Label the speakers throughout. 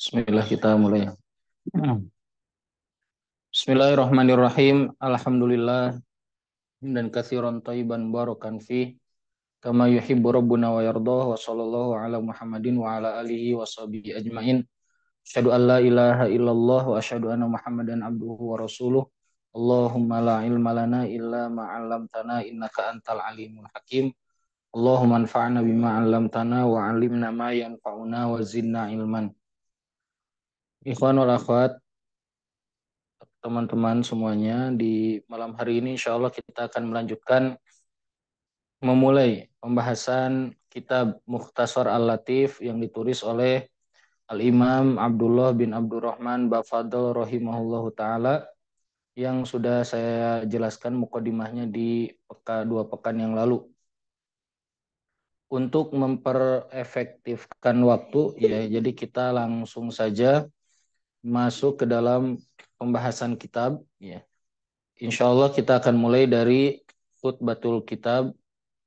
Speaker 1: Bismillah kita mulai. Bismillahirrahmanirrahim. Alhamdulillah dan katsiran thayyiban barakan fi kama yuhibbu rabbuna wa yardah wa sallallahu ala Muhammadin wa ala alihi wa sahbihi ajmain. Asyhadu an la ilaha illallah wa asyhadu anna Muhammadan abduhu wa rasuluh. Allahumma la ilma lana illa ma 'allamtana innaka antal alimul hakim. Allahumma anfa'na bima 'allamtana wa 'allimna ma yanfa'una wa zidna ilman. Ikhwan wal akhwat, teman-teman semuanya, di malam hari ini insya Allah kita akan melanjutkan memulai pembahasan kitab Mukhtasar Al-Latif yang ditulis oleh Al-Imam Abdullah bin Abdurrahman Bafadl rahimahullahu ta'ala, yang sudah saya jelaskan mukadimahnya di dua pekan yang lalu. Untuk memperefektifkan waktu, ya, jadi kita langsung saja masuk ke dalam pembahasan kitab, ya. Insya Allah kita akan mulai dari khutbatul kitab,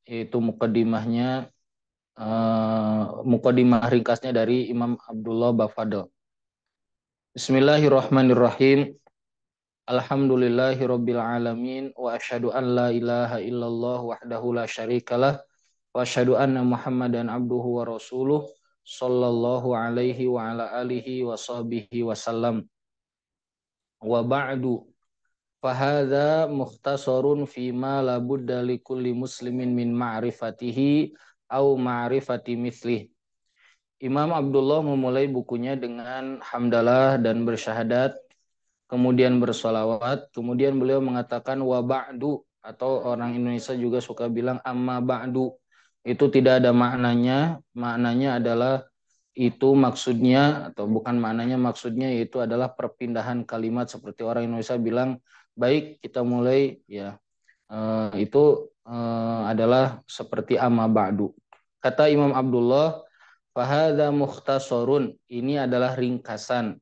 Speaker 1: yaitu mukadimah ringkasnya dari Imam Abdullah Bafadl. Bismillahirrahmanirrahim. Alhamdulillahirabbil alamin wa asyhadu an la ilaha illallah wahdahu la syarikalah wa asyhadu anna Muhammadan abduhu wa rasuluh sallallahu alaihi wa ala alihi wa sahbihi wasallam. Wa ba'du. Fahadha mukhtasarun fima la budda likulli muslimin min ma'rifatihi au ma'rifati mithlih. Imam Abdullah memulai bukunya dengan hamdalah dan bersyahadat, kemudian bersolawat, kemudian beliau mengatakan wa ba'du, atau orang Indonesia juga suka bilang amma ba'du. Itu tidak ada maknanya, maknanya adalah itu maksudnya, atau bukan maknanya, maksudnya yaitu adalah perpindahan kalimat, seperti orang Indonesia bilang baik kita mulai, ya, itu adalah seperti amma ba'du. Kata Imam Abdullah, fahadha mukhtasarun, ini adalah ringkasan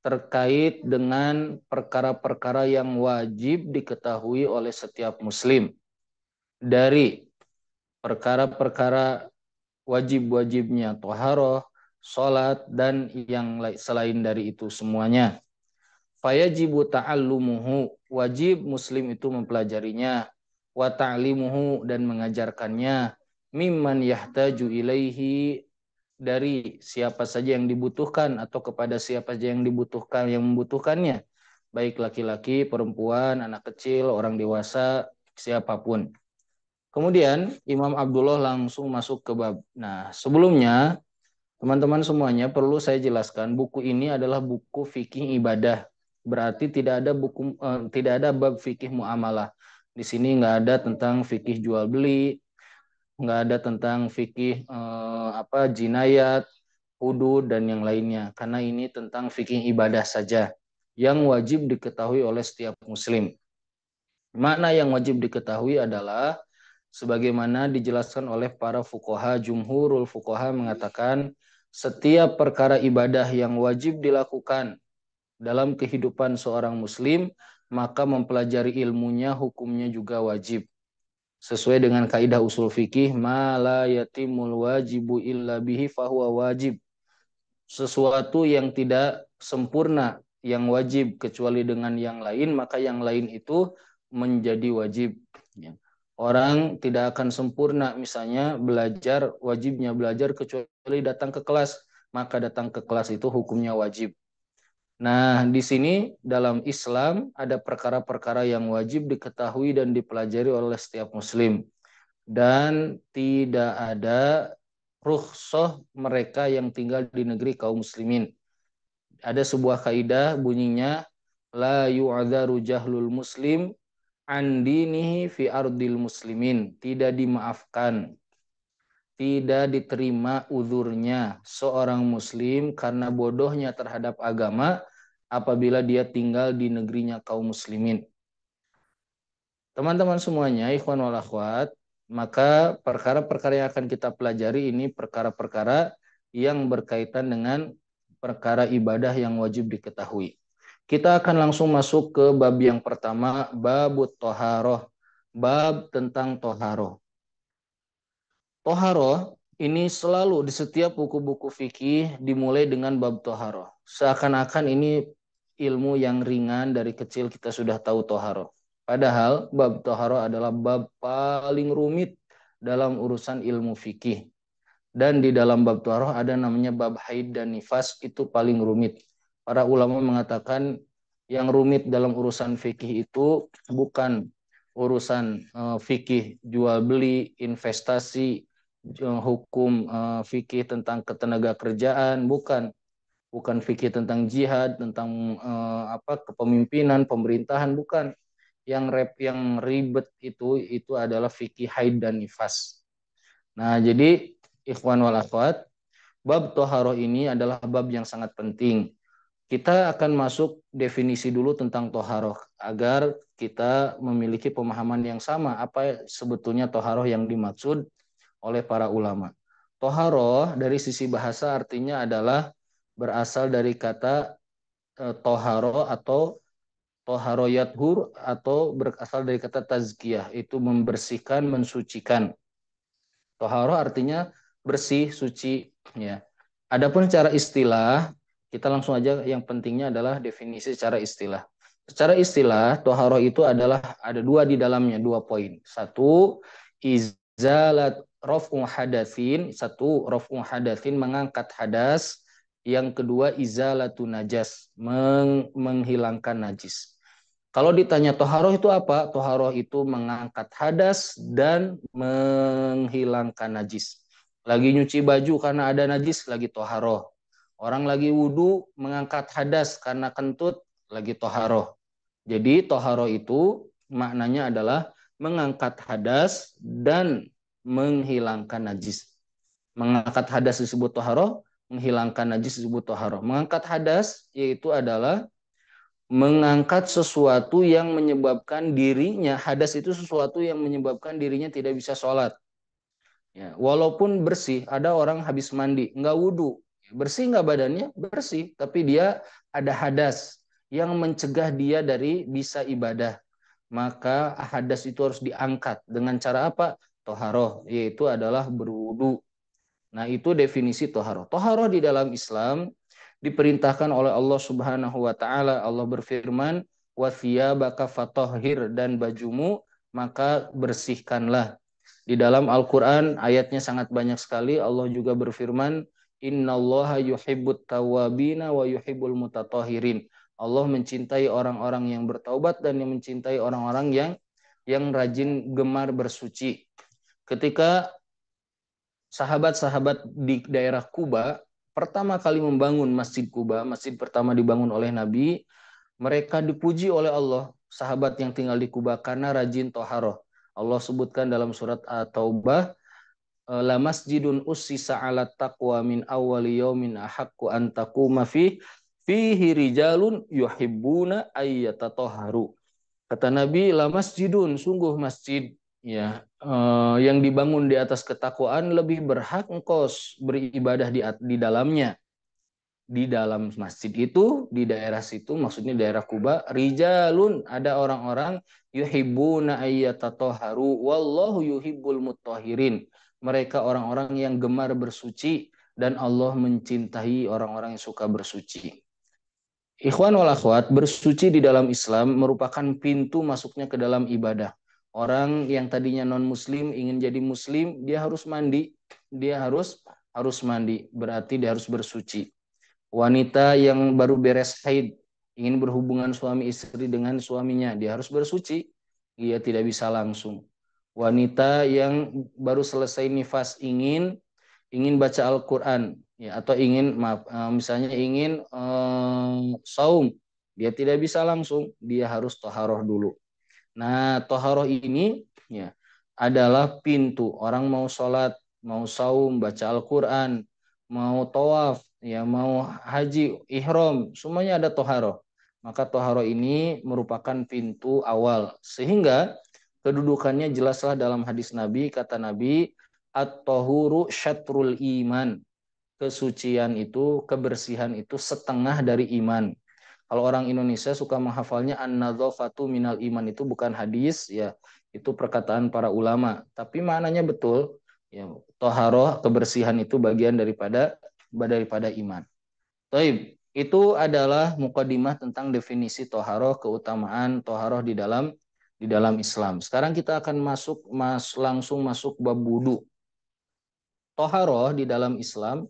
Speaker 1: terkait dengan perkara-perkara yang wajib diketahui oleh setiap muslim, dari perkara-perkara wajib-wajibnya toharoh, sholat, dan yang selain dari itu semuanya. Fayajibu ta'allumuhu, wajib muslim itu mempelajarinya, wa ta'limuhu, dan mengajarkannya, mimman yahtaju ilaihi, dari siapa saja yang dibutuhkan atau kepada siapa saja yang dibutuhkan, yang membutuhkannya, baik laki-laki, perempuan, anak kecil, orang dewasa, siapapun. Kemudian Imam Abdullah langsung masuk ke bab. Nah, sebelumnya teman-teman semuanya perlu saya jelaskan, buku ini adalah buku fikih ibadah. Berarti tidak ada bab fikih muamalah. Di sini nggak ada tentang fikih jual beli, nggak ada tentang fikih jinayat, hudud, dan yang lainnya. Karena ini tentang fikih ibadah saja yang wajib diketahui oleh setiap muslim. Makna yang wajib diketahui adalah sebagaimana dijelaskan oleh para fuqaha. Jumhurul fuqaha mengatakan setiap perkara ibadah yang wajib dilakukan dalam kehidupan seorang muslim, maka mempelajari ilmunya, hukumnya juga wajib. Sesuai dengan kaidah usul fikih, ma la yatimul wajibu illa bihi fahuwa wajib. Sesuatu yang tidak sempurna, yang wajib kecuali dengan yang lain, maka yang lain itu menjadi wajib. Orang tidak akan sempurna, misalnya belajar, wajibnya belajar kecuali datang ke kelas, maka datang ke kelas itu hukumnya wajib. Nah, di sini dalam Islam ada perkara-perkara yang wajib diketahui dan dipelajari oleh setiap muslim, dan tidak ada rukhsah mereka yang tinggal di negeri kaum muslimin. Ada sebuah kaidah bunyinya la yu'adzaru jahlul muslim an dinihi fi ardil muslimin. Tidak dimaafkan, tidak diterima uzurnya seorang muslim karena bodohnya terhadap agama apabila dia tinggal di negerinya kaum muslimin. Teman-teman semuanya, ikhwan wal akhwat, maka perkara-perkara yang akan kita pelajari ini perkara-perkara yang berkaitan dengan perkara ibadah yang wajib diketahui. Kita akan langsung masuk ke bab yang pertama, babut toharoh, bab tentang toharoh. Toharoh Ini selalu di setiap buku-buku fikih dimulai dengan bab toharoh. Seakan-akan ini ilmu yang ringan, dari kecil kita sudah tahu toharoh. Padahal bab toharoh adalah bab paling rumit dalam urusan ilmu fikih. Dan di dalam bab toharoh ada namanya bab haid dan nifas, itu paling rumit. Para ulama mengatakan yang rumit dalam urusan fikih itu bukan urusan fikih jual beli, investasi, hukum fikih tentang ketenaga kerjaan, bukan. Bukan fikih tentang jihad, tentang kepemimpinan, pemerintahan, bukan. Yang ribet itu adalah fikih haid dan nifas. Nah, jadi ikhwan wal akhwat, bab toharoh ini adalah bab yang sangat penting. Kita akan masuk definisi dulu tentang toharoh agar kita memiliki pemahaman yang sama apa sebetulnya toharoh yang dimaksud oleh para ulama. Toharoh dari sisi bahasa artinya adalah berasal dari kata toharo atau toharo yathur, atau berasal dari kata tazkiyah, itu membersihkan, mensucikan. Toharo artinya bersih, suci, ya. Adapun secara istilah, kita langsung aja, yang pentingnya adalah definisi secara istilah. Secara istilah, toharo itu adalah ada dua di dalamnya, dua poin. Satu, izalat raf'u hadatsin, satu raf'u hadatsin, mengangkat hadas. Yang kedua, izalatu najas, menghilangkan najis. Kalau ditanya toharoh itu apa? Toharoh itu mengangkat hadas dan menghilangkan najis. Lagi nyuci baju karena ada najis, lagi toharoh. Orang lagi wudhu mengangkat hadas karena kentut, lagi toharoh. Jadi toharoh itu maknanya adalah mengangkat hadas dan menghilangkan najis. Mengangkat hadas disebut toharoh, menghilangkan najis disebut toharoh. Mengangkat hadas yaitu adalah mengangkat sesuatu yang menyebabkan dirinya, hadas itu sesuatu yang menyebabkan dirinya tidak bisa sholat. Ya, walaupun bersih, ada orang habis mandi, nggak wudhu, bersih nggak badannya? Bersih, tapi dia ada hadas yang mencegah dia dari bisa ibadah. Maka hadas itu harus diangkat dengan cara apa? Toharoh, yaitu adalah berwudhu. Nah, itu definisi toharoh. Toharoh di dalam Islam diperintahkan oleh Allah Subhanahu wa taala. Allah berfirman, "Wa thiyabaka fatahhir," dan bajumu maka bersihkanlah. Di dalam Al-Qur'an ayatnya sangat banyak sekali. Allah juga berfirman, "Innallaha yuhibbut tawwabina wa yuhibbul mutatahhirin." Allah mencintai orang-orang yang bertaubat dan yang mencintai orang-orang yang rajin gemar bersuci. Ketika sahabat-sahabat di daerah Kuba pertama kali membangun Masjid Kuba, masjid pertama dibangun oleh Nabi, mereka dipuji oleh Allah, sahabat yang tinggal di Kuba, karena rajin toharoh. Allah sebutkan dalam surat At-Taubah, la masjidun ussisa ala taqwa min awwali yaumin ahaqqu an taquma fihi rijalun yuhibbuna ayyatatoharu. Kata Nabi, la masjidun, sungguh masjid, ya, yang dibangun di atas ketakwaan lebih berhak engkau beribadah di dalamnya. Di dalam masjid itu, di daerah situ, maksudnya daerah Kuba, rijalun, ada orang-orang, yuhibbuna ayyatatoharu wallahu yuhibbul mutahhirin. Mereka orang-orang yang gemar bersuci dan Allah mencintai orang-orang yang suka bersuci. Ikhwan wal akhwat, bersuci di dalam Islam merupakan pintu masuknya ke dalam ibadah. Orang yang tadinya non muslim ingin jadi muslim, dia harus mandi, dia harus mandi, berarti dia harus bersuci. Wanita yang baru beres haid ingin berhubungan suami istri dengan suaminya, dia harus bersuci, dia tidak bisa langsung. Wanita yang baru selesai nifas ingin baca Al-Quran, ya, atau ingin maaf, misalnya ingin saum, dia tidak bisa langsung, dia harus toharoh dulu. Nah, toharoh ini, ya, adalah pintu orang mau sholat, mau saum, baca Al-Quran, mau tawaf, ya, mau haji, ihram, semuanya ada toharoh. Maka toharoh ini merupakan pintu awal, sehingga kedudukannya jelaslah dalam hadis Nabi. Kata Nabi, at-tahuru syatrul iman. Kesucian itu, kebersihan itu setengah dari iman. Kalau orang Indonesia suka menghafalnya an-nadzafatu minal iman, itu bukan hadis, ya, itu perkataan para ulama. Tapi maknanya betul. Ya, toharoh kebersihan itu bagian daripada iman. Taib, itu adalah mukadimah tentang definisi toharoh, keutamaan toharoh di dalam Islam. Sekarang kita akan langsung masuk bab wudu. Toharoh di dalam Islam,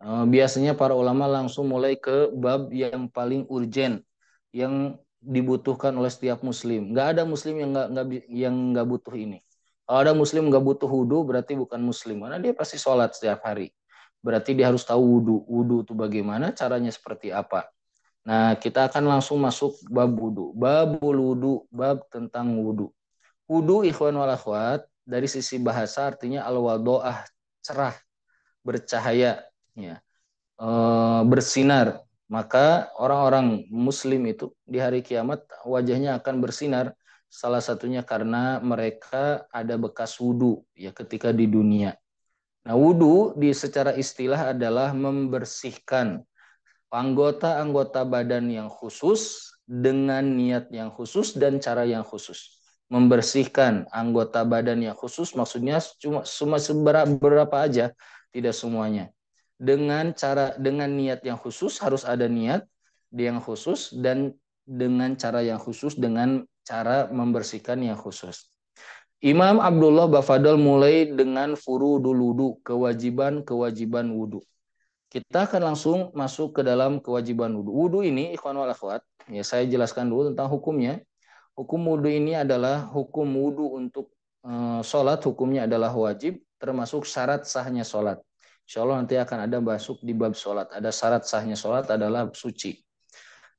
Speaker 1: biasanya para ulama langsung mulai ke bab yang paling urgen, yang dibutuhkan oleh setiap muslim. Nggak ada muslim yang nggak butuh ini. Kalau ada muslim nggak butuh wudhu, berarti bukan muslim. Karena dia pasti sholat setiap hari. Berarti dia harus tahu wudhu. Wudhu itu bagaimana, caranya seperti apa. Nah, kita akan langsung masuk bab wudhu. Babul wudhu, bab tentang wudhu. Wudhu, ikhwan wal akhwat, dari sisi bahasa artinya al-wado'ah, cerah, bercahaya, ya, bersinar. Maka orang-orang muslim itu di hari kiamat wajahnya akan bersinar. Salah satunya karena mereka ada bekas wudhu ya ketika di dunia. Nah, wudhu secara istilah adalah membersihkan anggota-anggota badan yang khusus dengan niat yang khusus dan cara yang khusus. Membersihkan anggota badan yang khusus maksudnya cuma seberapa aja, tidak semuanya. Dengan niat yang khusus, harus ada niat yang khusus, dan dengan cara yang khusus, dengan cara membersihkan yang khusus. Imam Abdullah Bafadal mulai dengan furudul wudu, kewajiban-kewajiban wudu. Kita akan langsung masuk ke dalam kewajiban wudhu. Wudhu ini, ikhwan wal akhwat, ya saya jelaskan dulu tentang hukumnya. Hukum wudhu ini adalah hukum wudhu untuk sholat, hukumnya adalah wajib, termasuk syarat sahnya sholat. Insya Allah nanti akan ada masuk di bab sholat. Ada syarat sahnya sholat adalah suci.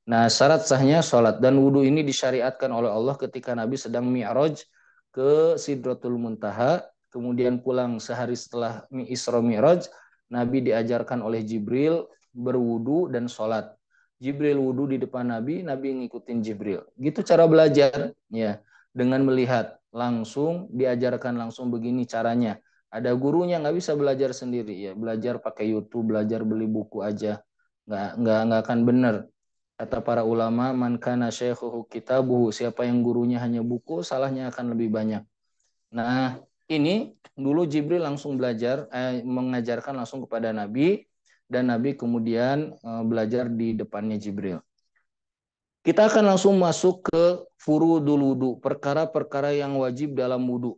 Speaker 1: Nah, syarat sahnya sholat dan wudhu ini disyariatkan oleh Allah ketika Nabi sedang mi'raj ke Sidratul Muntaha, kemudian pulang sehari setelah Isra Mi'raj, Nabi diajarkan oleh Jibril berwudu dan sholat. Jibril wudu di depan Nabi, Nabi ngikutin Jibril. Gitu cara belajar, ya, dengan melihat langsung, diajarkan langsung begini caranya. Ada gurunya, nggak bisa belajar sendiri, ya, belajar pakai YouTube, belajar beli buku aja, nggak akan benar. Kata para ulama, man kana syekhuhu kitabuhu, siapa yang gurunya hanya buku, salahnya akan lebih banyak. Nah, ini dulu Jibril langsung mengajarkan langsung kepada Nabi, dan Nabi kemudian belajar di depannya Jibril. Kita akan langsung masuk ke furudul wudu, perkara-perkara yang wajib dalam wudu.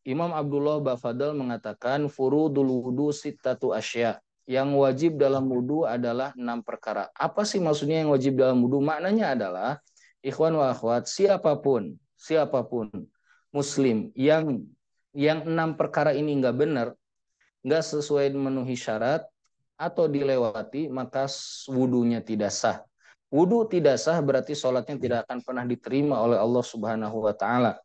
Speaker 1: Imam Abdullah Bafadal mengatakan furudul wudu sittatu asya. Yang wajib dalam wudu adalah 6 perkara. Apa sih maksudnya yang wajib dalam wudu? Maknanya adalah, ikhwan wa akhwat, siapapun muslim yang 6 perkara ini nggak benar, nggak sesuai memenuhi syarat atau dilewati, maka wudunya tidak sah. Wudu tidak sah berarti sholatnya tidak akan pernah diterima oleh Allah Subhanahu wa Ta'ala.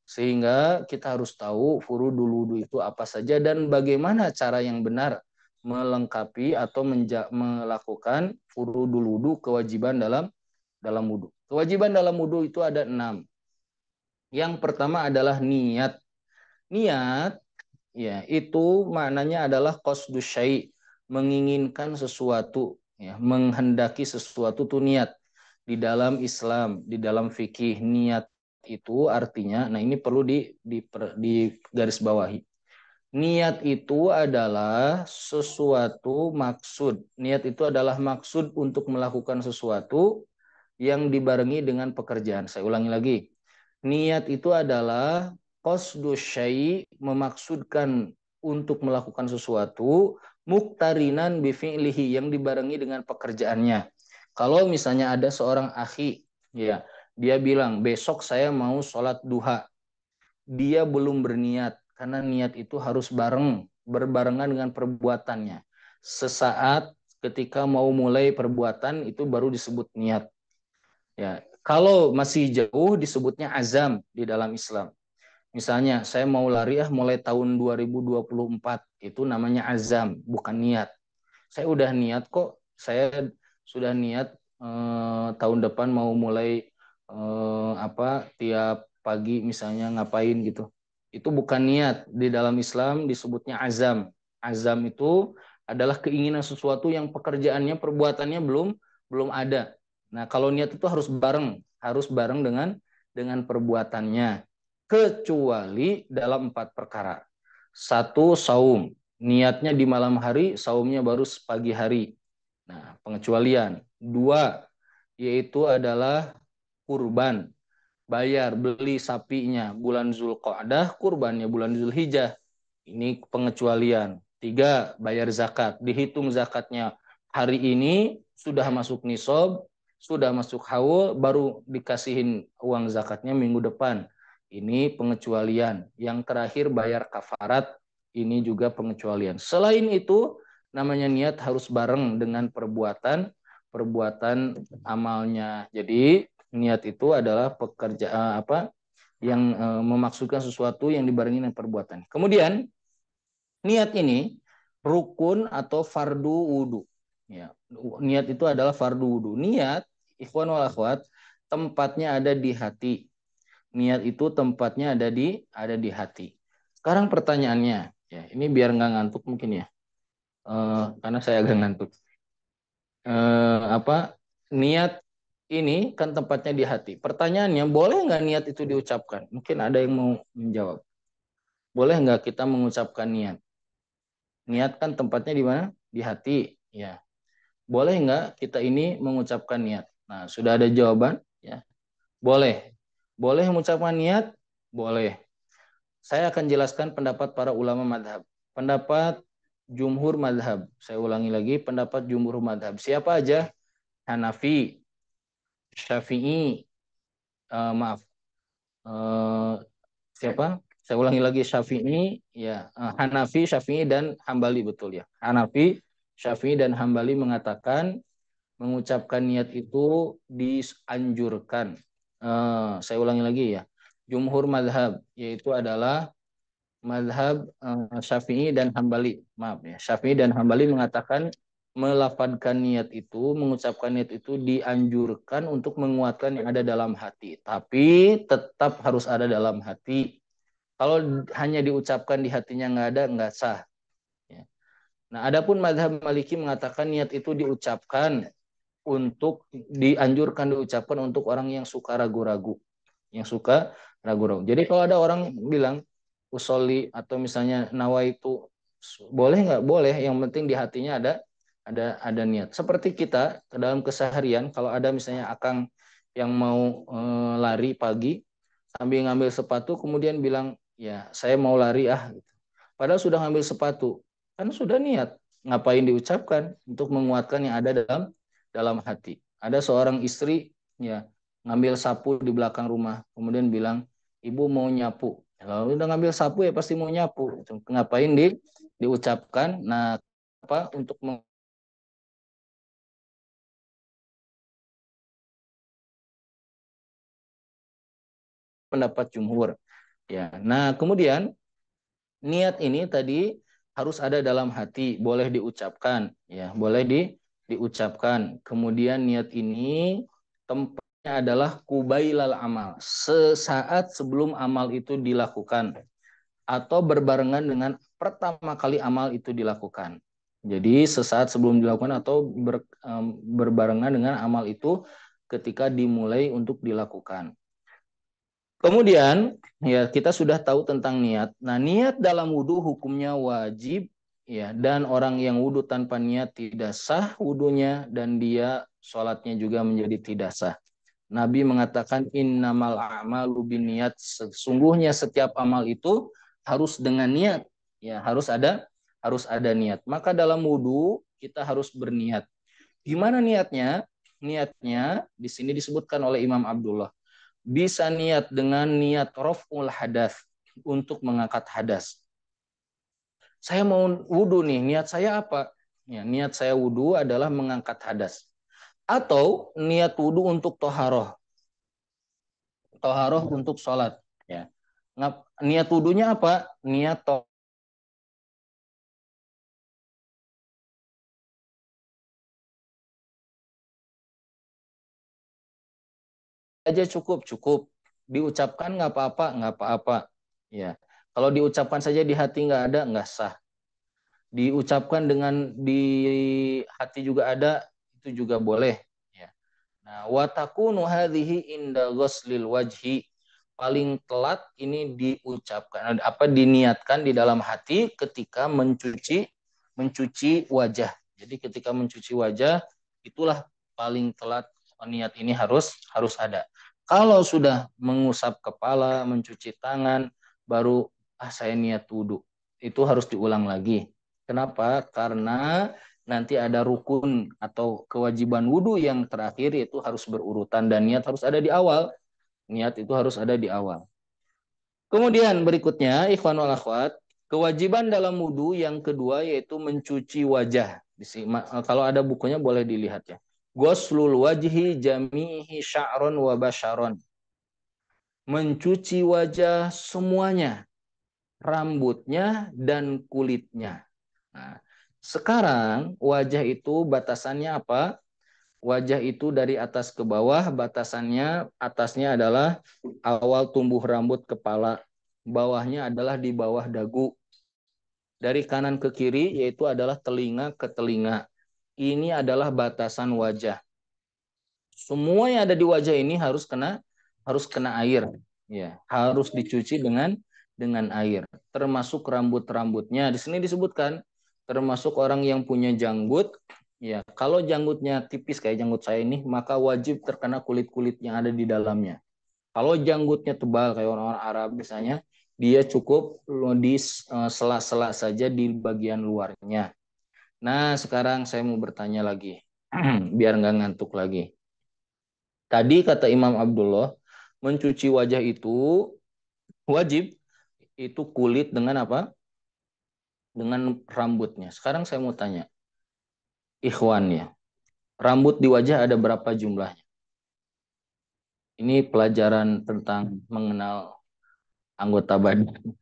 Speaker 1: Sehingga kita harus tahu furudul wudu itu apa saja dan bagaimana cara yang benar melengkapi atau melakukan furudul wudu, kewajiban dalam wudu. Kewajiban dalam wudu itu ada 6. Yang pertama adalah niat. Niat, ya, itu maknanya adalah qasdus syai', menginginkan sesuatu, ya, menghendaki sesuatu itu niat. Di dalam Islam, di dalam fikih, niat itu artinya, nah ini perlu di garis bawahi. Niat itu adalah sesuatu maksud. Niat itu adalah maksud untuk melakukan sesuatu yang dibarengi dengan pekerjaan. Saya ulangi lagi. Niat itu adalah qasdu syai', memaksudkan untuk melakukan sesuatu, muktarinan bifi'lihi, yang dibarengi dengan pekerjaannya. Kalau misalnya ada seorang akhi, ya, dia bilang besok saya mau sholat duha, dia belum berniat karena niat itu harus berbarengan dengan perbuatannya. Sesaat ketika mau mulai perbuatan itu baru disebut niat. Ya, kalau masih jauh disebutnya azam di dalam Islam. Misalnya saya mau lari mulai tahun 2024, itu namanya azam, bukan niat. Saya udah niat kok, saya sudah niat tahun depan mau mulai tiap pagi misalnya ngapain gitu. Itu bukan niat. Di dalam Islam disebutnya azam. Azam itu adalah keinginan sesuatu yang pekerjaannya, perbuatannya belum ada. Nah, kalau niat itu harus bareng dengan perbuatannya, kecuali dalam 4 perkara. Satu, saum. Niatnya di malam hari, saumnya baru pagi hari. Nah, pengecualian. Dua, yaitu adalah kurban. Bayar, beli sapinya bulan Zulqa'dah, kurbannya bulan Zulhijjah. Ini pengecualian. Tiga, bayar zakat. Dihitung zakatnya hari ini, sudah masuk nisab, sudah masuk haul, baru dikasihin uang zakatnya minggu depan. Ini pengecualian. Yang terakhir, bayar kafarat. Ini juga pengecualian. Selain itu, namanya niat harus bareng dengan perbuatan amalnya. Jadi niat itu adalah pekerjaan apa yang memaksudkan sesuatu yang dibarengi dengan perbuatan. Kemudian niat ini rukun atau fardu wudu. Ya, niat itu adalah fardu wudu. Niat, ikhwan wal akhwat, tempatnya ada di hati. Niat itu tempatnya ada di hati. Sekarang pertanyaannya, ya ini biar nggak ngantuk mungkin ya, karena saya agak ngantuk. Apa niat ini kan tempatnya di hati. Pertanyaannya, boleh nggak niat itu diucapkan? Mungkin ada yang mau menjawab. Boleh nggak kita mengucapkan niat? Niat kan tempatnya di mana? Di hati. Ya. Boleh nggak kita ini mengucapkan niat? Nah, sudah ada jawaban? Ya. Boleh. Boleh mengucapkan niat? Boleh. Saya akan jelaskan pendapat para ulama madhab. Pendapat jumhur madhab. Saya ulangi lagi, pendapat jumhur madhab. Siapa aja? Hanafi, Syafi'i, maaf, eh, siapa? Saya ulangi lagi, Syafi'i, ya, Hanafi, Syafi'i dan Hambali, betul ya. Hanafi, Syafi'i dan Hambali mengatakan mengucapkan niat itu dianjurkan. Saya ulangi lagi ya. Jumhur madhab yaitu adalah madhab Syafi'i dan Hambali. Maaf ya, Syafi'i dan Hambali mengatakan melafadkan niat itu, mengucapkan niat itu dianjurkan untuk menguatkan yang ada dalam hati. Tapi tetap harus ada dalam hati. Kalau hanya diucapkan di hatinya nggak sah. Ya. Nah, adapun madhab Maliki mengatakan niat itu diucapkan untuk dianjurkan diucapkan untuk orang yang suka ragu-ragu, yang suka ragu-ragu. Jadi kalau ada orang bilang usolli atau misalnya nawa itu boleh nggak? Boleh. Yang penting di hatinya ada niat. Seperti kita dalam keseharian, kalau ada misalnya akang yang mau lari pagi sambil ngambil sepatu, kemudian bilang ya saya mau lari ah. Gitu. Padahal sudah ngambil sepatu, kan sudah niat. Ngapain diucapkan untuk menguatkan yang ada dalam hati. Ada seorang istri ya ngambil sapu di belakang rumah, kemudian bilang ibu mau nyapu. Kalau udah ngambil sapu ya pasti mau nyapu. Ngapain diucapkan? Nah, apa untuk pendapat jumhur. Ya. Nah, kemudian niat ini tadi harus ada dalam hati, boleh diucapkan, ya, boleh diucapkan. Kemudian niat ini tempatnya adalah kubailal amal, sesaat sebelum amal itu dilakukan atau berbarengan dengan pertama kali amal itu dilakukan. Jadi sesaat sebelum dilakukan atau berbarengan dengan amal itu ketika dimulai untuk dilakukan. Kemudian ya kita sudah tahu tentang niat. Nah, niat dalam wudhu hukumnya wajib ya, dan orang yang wudhu tanpa niat tidak sah wudhunya dan dia sholatnya juga menjadi tidak sah. Nabi mengatakan innamal a'malu binniyat, sesungguhnya setiap amal itu harus dengan niat. Ya, harus ada niat. Maka dalam wudhu kita harus berniat. Gimana niatnya? Niatnya di sini disebutkan oleh Imam Abdullah. Bisa niat dengan niat raf'ul hadas, untuk mengangkat hadas. Saya mau wudhu nih, niat saya apa? Ya, niat saya wudhu adalah mengangkat hadas. Atau niat wudhu untuk toharoh. Toharoh untuk sholat. Ya. Niat wudhunya apa? Niat aja cukup. Diucapkan nggak apa-apa. Ya. Kalau diucapkan saja di hati nggak ada, nggak sah. Diucapkan dengan di hati juga ada, itu juga boleh. Ya. Nah, watakunu hadhihi inda ghuslil wajhi. paling telat ini diucapkan apa diniatkan di dalam hati ketika mencuci wajah. Jadi ketika mencuci wajah itulah paling telat niat ini harus ada. Kalau sudah mengusap kepala, mencuci tangan, baru saya niat wudhu. Itu harus diulang lagi. Kenapa? Karena nanti ada rukun atau kewajiban wudhu yang terakhir yaitu harus berurutan dan niat harus ada di awal. Niat itu harus ada di awal. Kemudian berikutnya, ikhwan wal akhwat, kewajiban dalam wudhu yang kedua yaitu mencuci wajah. Kalau ada bukunya boleh dilihat ya. Ghuslul wajhi jamihi sya'ron wa basharon. Mencuci wajah semuanya, rambutnya dan kulitnya. Nah, sekarang wajah itu batasannya apa? Wajah itu dari atas ke bawah, batasannya atasnya adalah awal tumbuh rambut kepala, bawahnya adalah di bawah dagu. Dari kanan ke kiri yaitu adalah telinga ke telinga. Ini adalah batasan wajah. Semua yang ada di wajah ini harus kena air, ya, harus dicuci dengan air. Termasuk rambut-rambutnya. Di sini disebutkan termasuk orang yang punya janggut. Ya, kalau janggutnya tipis kayak janggut saya ini, maka wajib terkena kulit-kulit yang ada di dalamnya. Kalau janggutnya tebal kayak orang-orang Arab misalnya, dia cukup di sela-sela saja di bagian luarnya. Nah, sekarang saya mau bertanya lagi, biar nggak ngantuk lagi. Tadi kata Imam Abdullah, mencuci wajah itu wajib, itu kulit dengan apa? Dengan rambutnya. Sekarang saya mau tanya, ikhwan ya, rambut di wajah ada berapa jumlahnya? Ini pelajaran tentang mengenal anggota badan.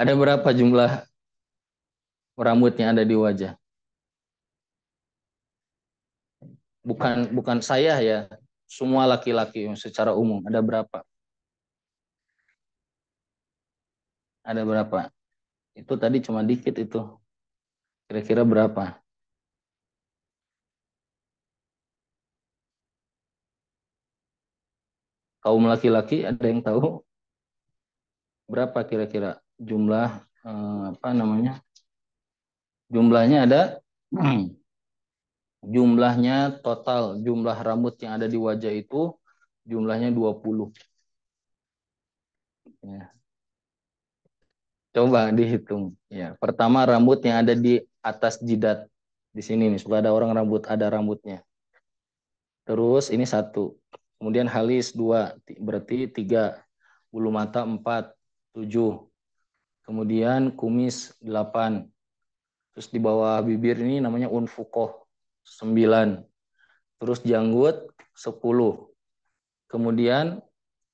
Speaker 1: Ada berapa jumlah rambut yang ada di wajah? Bukan saya ya, semua laki-laki secara umum ada berapa? Ada berapa? Itu tadi cuma dikit itu. Kira-kira berapa? Kaum laki-laki ada yang tahu berapa kira-kira jumlah apa namanya? Jumlahnya ada jumlahnya total jumlah rambut yang ada di wajah itu jumlahnya 20. Ya. Coba dihitung. Ya, pertama rambut yang ada di atas jidat. Di sini nih, suka ada orang rambut ada rambutnya. Terus ini satu. Kemudian halis dua, berarti tiga. Bulu mata empat, tujuh. Kemudian kumis delapan. Terus di bawah bibir ini namanya unfukoh sembilan. Terus janggut sepuluh. Kemudian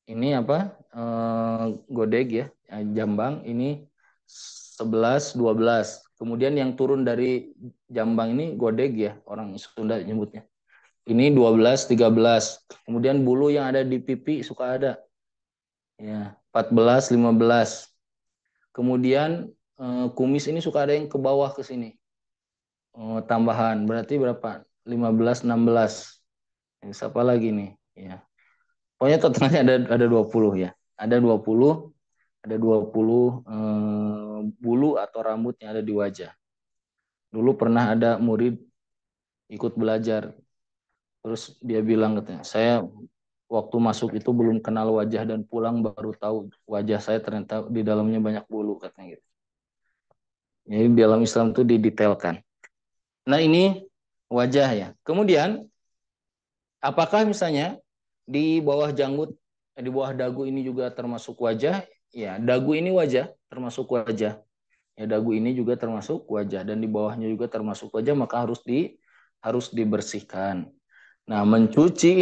Speaker 1: ini apa? Godeg ya, jambang ini 11, 12. Kemudian yang turun dari jambang ini godeg ya, orang Sunda nyebutnya. Ini 12, 13. Kemudian bulu yang ada di pipi suka ada. Ya, 14, 15. Kemudian kumis ini suka ada yang ke bawah ke sini. Tambahan berarti berapa? 15, 16. Siapa lagi nih? Ya. Pokoknya totalnya ada 20 ya. Ada 20, ada 20 bulu atau rambut yang ada di wajah. Dulu pernah ada murid ikut belajar. Terus dia bilang katanya, saya waktu masuk itu belum kenal wajah dan pulang baru tahu wajah saya ternyata di dalamnya banyak bulu katanya gitu. Jadi di dalam Islam itu didetailkan. Nah ini wajah ya. Kemudian apakah misalnya di bawah janggut, di bawah dagu ini juga termasuk wajah? Ya, dagu ini wajah, termasuk wajah. Ya, dagu ini juga termasuk wajah dan di bawahnya juga termasuk wajah, maka harus dibersihkan. Nah, mencuci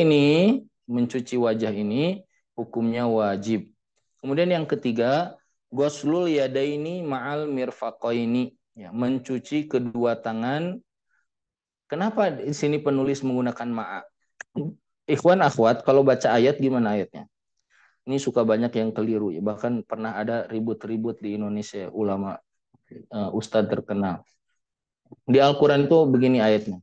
Speaker 1: wajah ini hukumnya wajib. Kemudian yang ketiga, ghuslul yadaini ma'al mirfaqaini, ya, mencuci kedua tangan. Kenapa di sini penulis menggunakan ma'a? Ikhwan akhwat, kalau baca ayat gimana ayatnya? Ini suka banyak yang keliru ya. Bahkan pernah ada ribut-ribut di Indonesia ulama ustadz terkenal. Di Al-Qur'an itu begini ayatnya.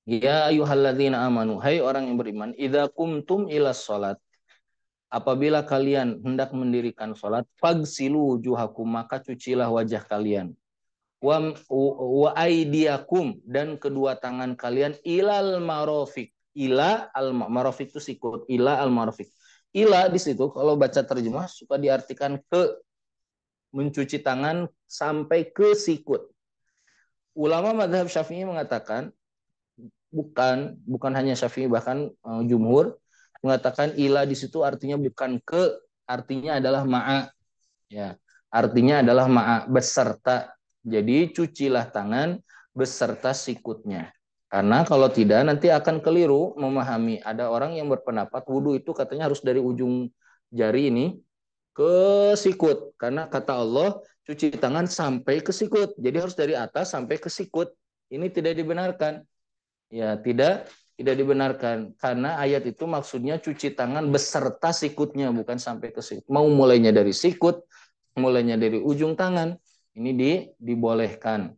Speaker 1: Ya ayyuhalladzina amanu, hai orang yang beriman, idza kumtum ila salat, apabila kalian hendak mendirikan sholat, fagsilu wujuhakum, maka cucilah wajah kalian. Wa aidiakum, dan kedua tangan kalian, ilal marofik. Ila al marofik itu sikut. Ila al marofik. Ila di situ kalau baca terjemah suka diartikan ke, mencuci tangan sampai ke sikut. Ulama madhab Syafi'i mengatakan bukan hanya Syafi'i, bahkan jumhur mengatakan ila di situ artinya bukan ke, artinya adalah ma'a, ya. Artinya adalah ma'a, beserta. Jadi cucilah tangan beserta sikutnya. Karena kalau tidak nanti akan keliru memahami. Ada orang yang berpendapat wudhu itu katanya harus dari ujung jari ini ke sikut. Karena kata Allah cuci tangan sampai ke sikut. Jadi harus dari atas sampai ke sikut. Ini tidak dibenarkan. Ya, tidak dibenarkan karena ayat itu maksudnya cuci tangan beserta sikutnya, bukan sampai ke sikut. Mau mulainya dari sikut, mulainya dari ujung tangan, ini dibolehkan.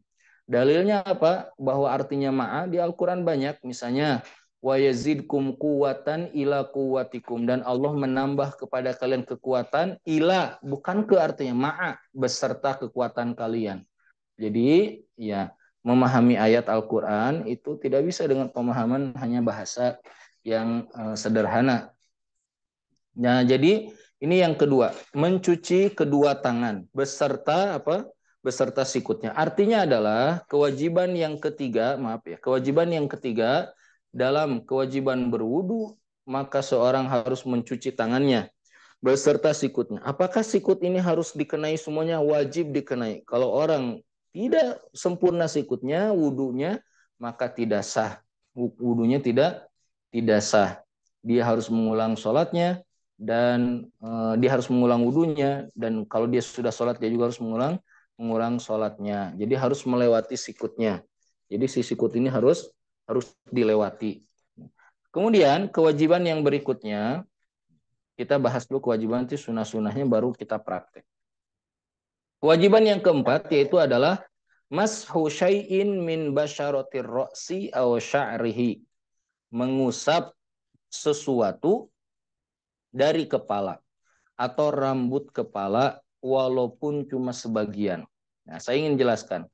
Speaker 1: Dalilnya apa? Bahwa artinya ma'a di Al-Qur'an banyak, misalnya wa yazidkum quwwatan ila quwwatikum, dan Allah menambah kepada kalian kekuatan, ila bukan ke, artinya ma'a beserta kekuatan kalian. Jadi ya, memahami ayat Al-Quran itu tidak bisa dengan pemahaman hanya bahasa yang sederhana. Nah, jadi ini yang kedua, mencuci kedua tangan beserta apa? Beserta sikutnya. Artinya adalah kewajiban yang ketiga, maaf ya, kewajiban yang ketiga dalam kewajiban berwudu, maka seorang harus mencuci tangannya beserta sikutnya. Apakah sikut ini harus dikenai semuanya? Wajib dikenai. Kalau orang tidak sempurna sikutnya, wudunya, maka tidak sah. Wudunya tidak sah. Dia harus mengulang sholatnya, dan dia harus mengulang wudunya, dan kalau dia sudah sholat dia juga harus mengulang sholatnya. Jadi harus melewati sikutnya. Jadi si sikut ini harus dilewati. Kemudian kewajiban yang berikutnya, kita bahas dulu kewajiban itu sunah-sunahnya, baru kita praktek. Kewajiban yang keempat yaitu adalah mashu syai'in min basyaratir ra'si aw sya'rihi, mengusap sesuatu dari kepala atau rambut kepala walaupun cuma sebagian. Nah, saya ingin jelaskan.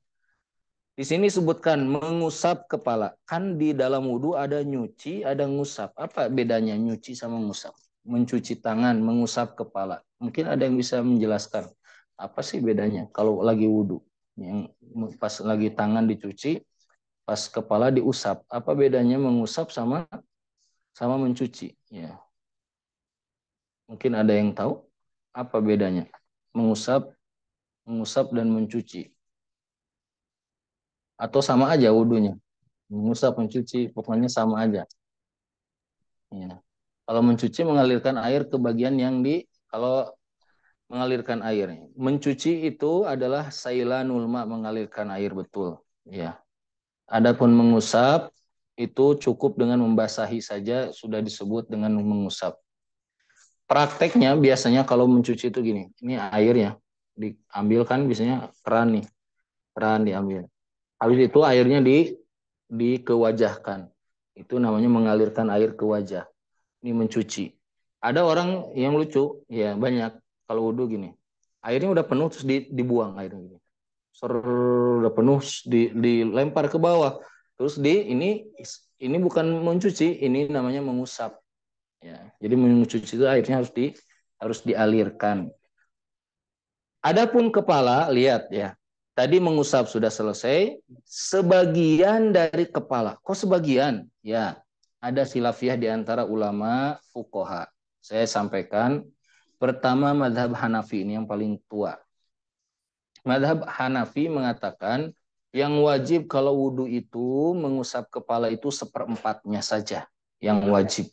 Speaker 1: Di sini sebutkan mengusap kepala. Kan di dalam wudhu ada nyuci, ada ngusap. Apa bedanya nyuci sama ngusap? Mencuci tangan, mengusap kepala. Mungkin ada yang bisa menjelaskan. Apa sih bedanya kalau lagi wudhu? Yang pas lagi tangan dicuci, pas kepala diusap. Apa bedanya mengusap sama mencuci? Ya. Mungkin ada yang tahu apa bedanya? Mengusap dan mencuci. Atau sama aja wudhunya? Mengusap, mencuci, pokoknya sama aja. Ya. Kalau mencuci mengalirkan air ke bagian yang kalau mengalirkan air. Mencuci itu adalah sailanul ma, mengalirkan air, betul. Ya. Adapun mengusap itu cukup dengan membasahi saja sudah disebut dengan mengusap. Prakteknya biasanya kalau mencuci itu gini, ini airnya diambil kan, biasanya keran diambil. Habis itu airnya dikewajahkan. Itu namanya mengalirkan air ke wajah. Ini mencuci. Ada orang yang lucu, ya banyak kalau wudhu gini. Airnya udah penuh terus dibuang airnya gini. Udah penuh dilempar ke bawah. Terus ini bukan mencuci, ini namanya mengusap. Ya, jadi mencuci itu airnya harus dialirkan. Adapun kepala, lihat ya. Tadi mengusap sudah selesai, sebagian dari kepala. Kok sebagian? Ya, ada khilafiyah di antara ulama fuqaha. Saya sampaikan, pertama mazhab Hanafi, ini yang paling tua. Mazhab Hanafi mengatakan yang wajib kalau wudhu itu mengusap kepala itu seperempatnya saja yang wajib.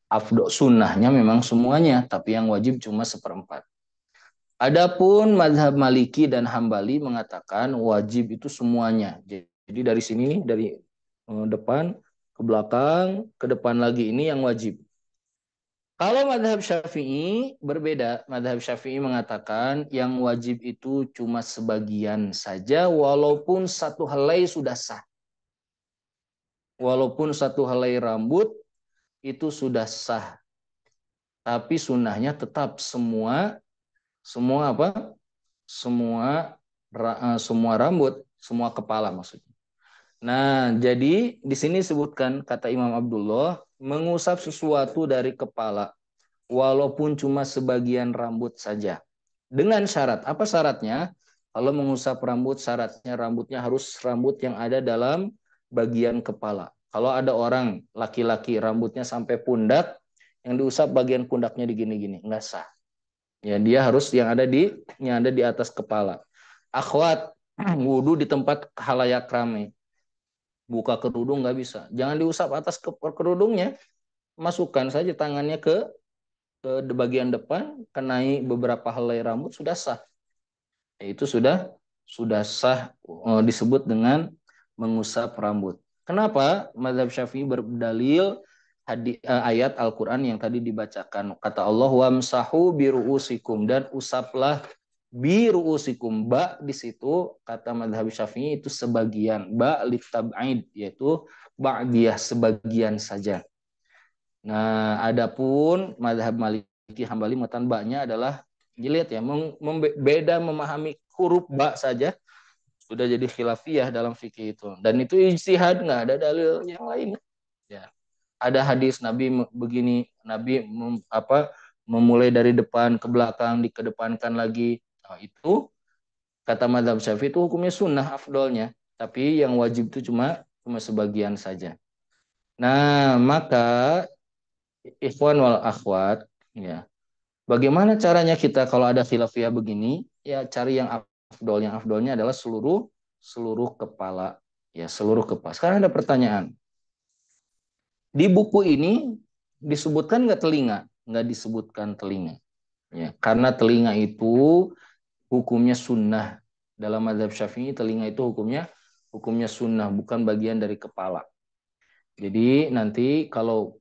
Speaker 1: Afdo sunnahnya memang semuanya, tapi yang wajib cuma seperempat. Adapun mazhab Maliki dan Hambali mengatakan wajib itu semuanya. Jadi dari sini, dari depan ke belakang, ke depan lagi, ini yang wajib. Kalau mazhab Syafi'i berbeda. Mazhab Syafi'i mengatakan yang wajib itu cuma sebagian saja, walaupun satu helai sudah sah. Walaupun satu helai rambut itu sudah sah. Tapi sunnahnya tetap semua apa? Semua rambut, semua kepala maksudnya. Nah, jadi di sini disebutkan kata Imam Abdullah mengusap sesuatu dari kepala walaupun cuma sebagian rambut saja. Dengan syarat, apa syaratnya? Kalau mengusap rambut, syaratnya rambutnya harus rambut yang ada dalam bagian kepala. Kalau ada orang laki-laki rambutnya sampai pundak, yang diusap bagian pundaknya digini-gini, nggak sah. Ya, dia harus yang ada di atas kepala. Akhwat, wudhu di tempat halayak ramai. Buka kerudung nggak bisa. Jangan diusap atas kerudungnya. Masukkan saja tangannya ke bagian depan, kenai beberapa helai rambut, sudah sah. Itu sudah sah, disebut dengan mengusap rambut. Kenapa? Mazhab Syafi'i berdalil ayat Al-Quran yang tadi dibacakan. Kata Allah, wamsahu biru'usikum, dan usaplah biru'usikum. Ba di situ kata mazhab Syafi'i itu sebagian. Ba litab'id, yaitu ba'diyah, sebagian saja. Nah, adapun mazhab Maliki Hambali muatan ba-nya adalah jilid ya, beda memahami huruf ba saja sudah jadi khilafiyah dalam fikih itu. Dan itu ijtihad, nggak ada dalil yang lain. Ya. Ada hadis Nabi begini, Nabi memulai dari depan ke belakang, dikedepankan lagi. Nah, itu kata mazhab Syafi'i itu hukumnya sunnah afdolnya, tapi yang wajib itu cuma sebagian saja. Nah, maka ikhwan wal akhwat, ya. Bagaimana caranya kita kalau ada khilafiyah begini? Ya cari yang afdol. Yang afdolnya adalah seluruh kepala, ya seluruh kepala. Sekarang ada pertanyaan. Di buku ini disebutkan nggak telinga? Nggak disebutkan telinga. Ya, karena telinga itu hukumnya sunnah. Dalam mazhab Syafi'i telinga itu hukumnya sunnah, bukan bagian dari kepala. Jadi nanti kalau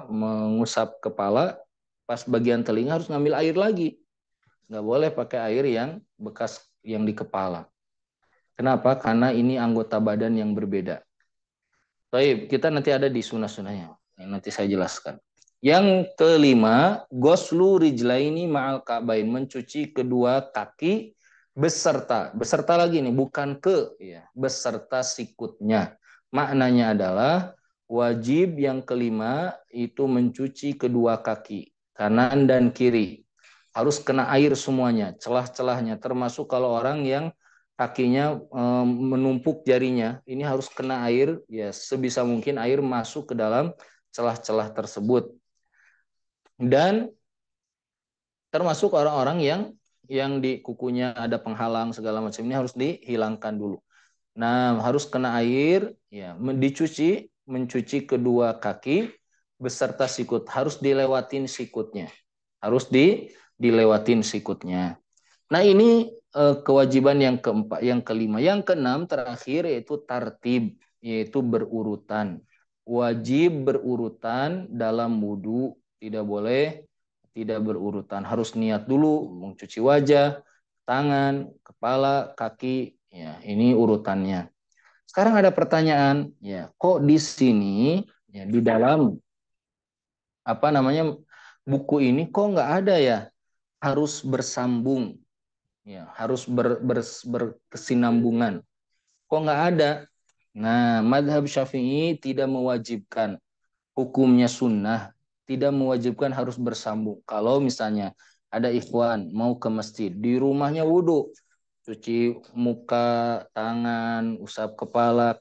Speaker 1: mengusap kepala, pas bagian telinga harus ngambil air lagi. Nggak boleh pakai air yang bekas yang di kepala. Kenapa? Karena ini anggota badan yang berbeda. Baik, kita nanti ada di sunnah-sunnahnya. Nanti saya jelaskan. Yang kelima, goslu rijlaini ma'al ka'bain, mencuci kedua kaki beserta lagi nih, bukan beserta sikutnya. Maknanya adalah wajib yang kelima itu mencuci kedua kaki, kanan dan kiri. Harus kena air semuanya, celah-celahnya, termasuk kalau orang yang kakinya menumpuk jarinya, ini harus kena air, ya sebisa mungkin air masuk ke dalam celah-celah tersebut. Dan termasuk orang-orang yang di kukunya ada penghalang segala macam, ini harus dihilangkan dulu. Nah, harus kena air, ya, mencuci kedua kaki beserta sikut, harus dilewatin sikutnya. Harus dilewatin sikutnya. Nah, ini kewajiban yang keempat, yang kelima. Yang keenam terakhir yaitu tartib, yaitu berurutan. Wajib berurutan dalam wudu, tidak boleh tidak berurutan. Harus niat dulu mencuci wajah, tangan, kepala, kaki, ya, ini urutannya. Sekarang ada pertanyaan, ya, kok di sini ya di dalam buku ini kok nggak ada ya harus bersambung, ya harus berkesinambungan, kok nggak ada. Nah, madhab Syafi'i tidak mewajibkan, hukumnya sunnah, tidak mewajibkan harus bersambung. Kalau misalnya ada ikhwan mau ke masjid, di rumahnya wudhu, cuci muka, tangan, usap kepala,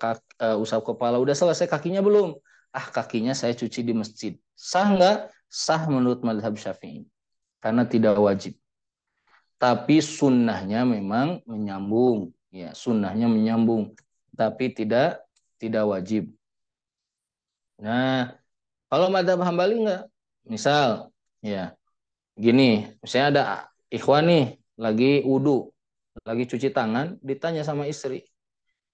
Speaker 1: udah selesai, kakinya belum? Kakinya saya cuci di masjid. Sah nggak? Sah menurut madhab Syafi'i, karena tidak wajib. Tapi sunnahnya memang menyambung, ya sunnahnya menyambung, tapi tidak wajib. Nah, kalau madhab Hambali enggak, misal, ya gini, misalnya ada ikhwan nih lagi wudu, lagi cuci tangan, ditanya sama istri,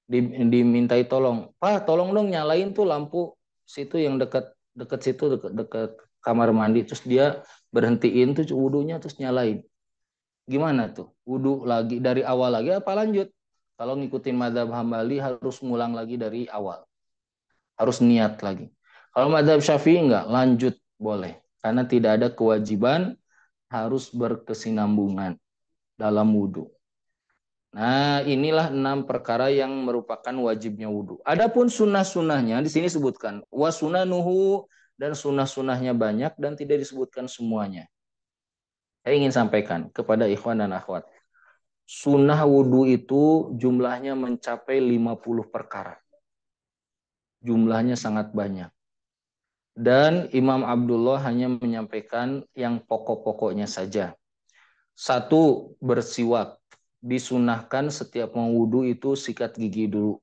Speaker 1: dimintai tolong, Pak, tolong dong nyalain tuh lampu situ yang dekat dekat situ, dekat kamar mandi, terus dia berhentiin tuh wudunya terus nyalain. Gimana tuh? Wudhu lagi dari awal lagi apa lanjut? Kalau ngikutin madhab Hambali harus ngulang lagi dari awal. Harus niat lagi. Kalau madhab Syafi'i enggak, lanjut boleh. Karena tidak ada kewajiban harus berkesinambungan dalam wudhu. Nah, inilah 6 perkara yang merupakan wajibnya wudhu. Adapun sunnah-sunnahnya di sini sebutkan wa sunanuhu, dan sunnah-sunnahnya banyak dan tidak disebutkan semuanya. Saya ingin sampaikan kepada ikhwan dan akhwat. Sunnah wudhu itu jumlahnya mencapai 50 perkara. Jumlahnya sangat banyak. Dan Imam Abdullah hanya menyampaikan yang pokok-pokoknya saja. 1, bersiwak. Disunahkan setiap mau wudhu itu sikat gigi dulu.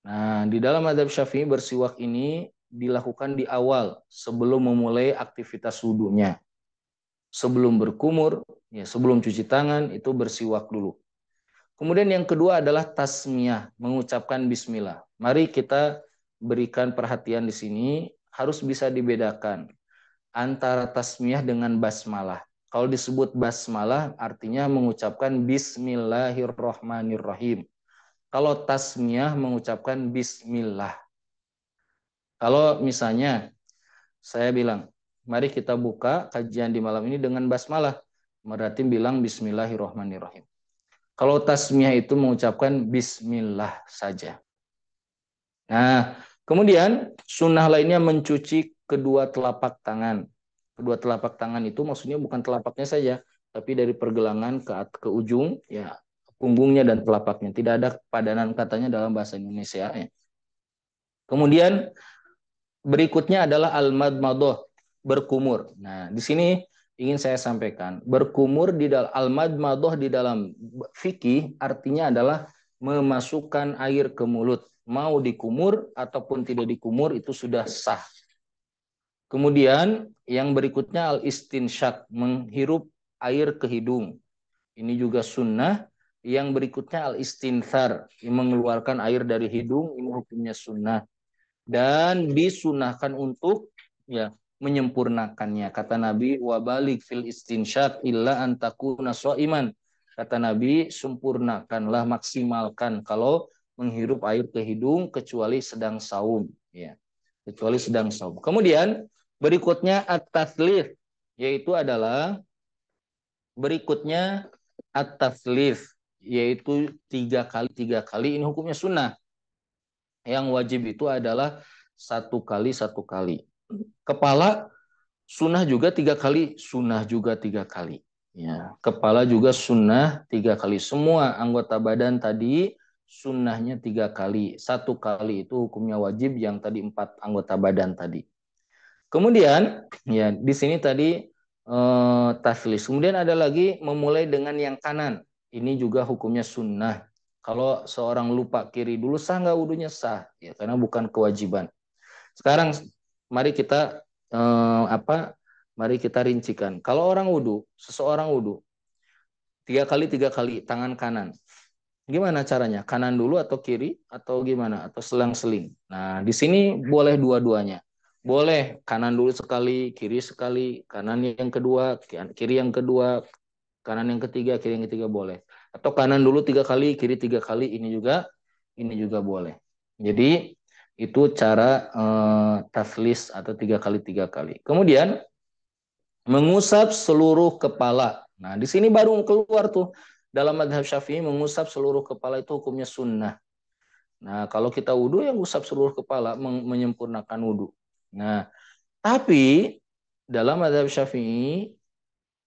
Speaker 1: Nah, di dalam mazhab Syafi'i bersiwak ini dilakukan di awal sebelum memulai aktivitas wudhunya. Sebelum berkumur, ya sebelum cuci tangan itu bersiwak dulu. Kemudian yang kedua adalah tasmiyah, mengucapkan bismillah. Mari kita berikan perhatian di sini, harus bisa dibedakan antara tasmiyah dengan basmalah. Kalau disebut basmalah artinya mengucapkan bismillahirrahmanirrahim. Kalau tasmiyah mengucapkan bismillah. Kalau misalnya saya bilang, mari kita buka kajian di malam ini dengan basmalah, berarti bilang bismillahirrahmanirrahim. Kalau tasmiyah itu mengucapkan bismillah saja. Nah, kemudian sunnah lainnya mencuci kedua telapak tangan. Kedua telapak tangan itu maksudnya bukan telapaknya saja, tapi dari pergelangan ke ujung, ya punggungnya dan telapaknya. Tidak ada padanan katanya dalam bahasa Indonesia. Ya. Kemudian berikutnya adalah al-madmadah, berkumur. Nah, di sini ingin saya sampaikan, berkumur di dalam al-madmadah di dalam fikih artinya adalah memasukkan air ke mulut. Mau dikumur ataupun tidak dikumur itu sudah sah. Kemudian yang berikutnya al-istinsyak, menghirup air ke hidung. Ini juga sunnah. Yang berikutnya al-istinthar, mengeluarkan air dari hidung, ini hukumnya sunnah. Dan disunahkan untuk ya menyempurnakannya. Kata Nabi, wa balik fil istinsyak illa an takuna shaiman. Kata Nabi, sempurnakanlah, maksimalkan kalau menghirup air ke hidung kecuali sedang saum, ya. Kecuali sedang saum. Kemudian berikutnya at-tatslits, yaitu adalah berikutnya at-tatslits, yaitu 3 kali ini hukumnya sunnah. Yang wajib itu adalah 1 kali 1 kali. Kepala sunnah juga 3 kali, sunnah juga 3 kali. Ya, kepala juga sunnah 3 kali. Semua anggota badan tadi sunnahnya 3 kali. 1 kali itu hukumnya wajib, yang tadi 4 anggota badan tadi. Kemudian ya di sini tadi taslis. Kemudian ada lagi memulai dengan yang kanan. Ini juga hukumnya sunnah. Kalau seorang lupa kiri dulu sah nggak wudhunya? Sah, ya karena bukan kewajiban. Sekarang mari kita Mari kita rincikan. Kalau orang wudhu, seseorang wudhu 3 kali 3 kali tangan kanan. Gimana caranya? Kanan dulu atau kiri atau gimana? Atau selang-seling. Nah, di sini boleh dua-duanya. Boleh kanan dulu sekali, kiri sekali, kanan yang kedua, kiri yang kedua, kanan yang ketiga, kiri yang ketiga boleh. Atau kanan dulu 3 kali, kiri 3 kali, ini juga boleh. Jadi itu cara taslis atau 3 kali 3 kali. Kemudian mengusap seluruh kepala. Nah, di sini baru keluar tuh dalam mazhab Syafi'i mengusap seluruh kepala itu hukumnya sunnah. Nah, kalau kita wudhu yang usap seluruh kepala menyempurnakan wudhu. Nah, tapi dalam mazhab Syafi'i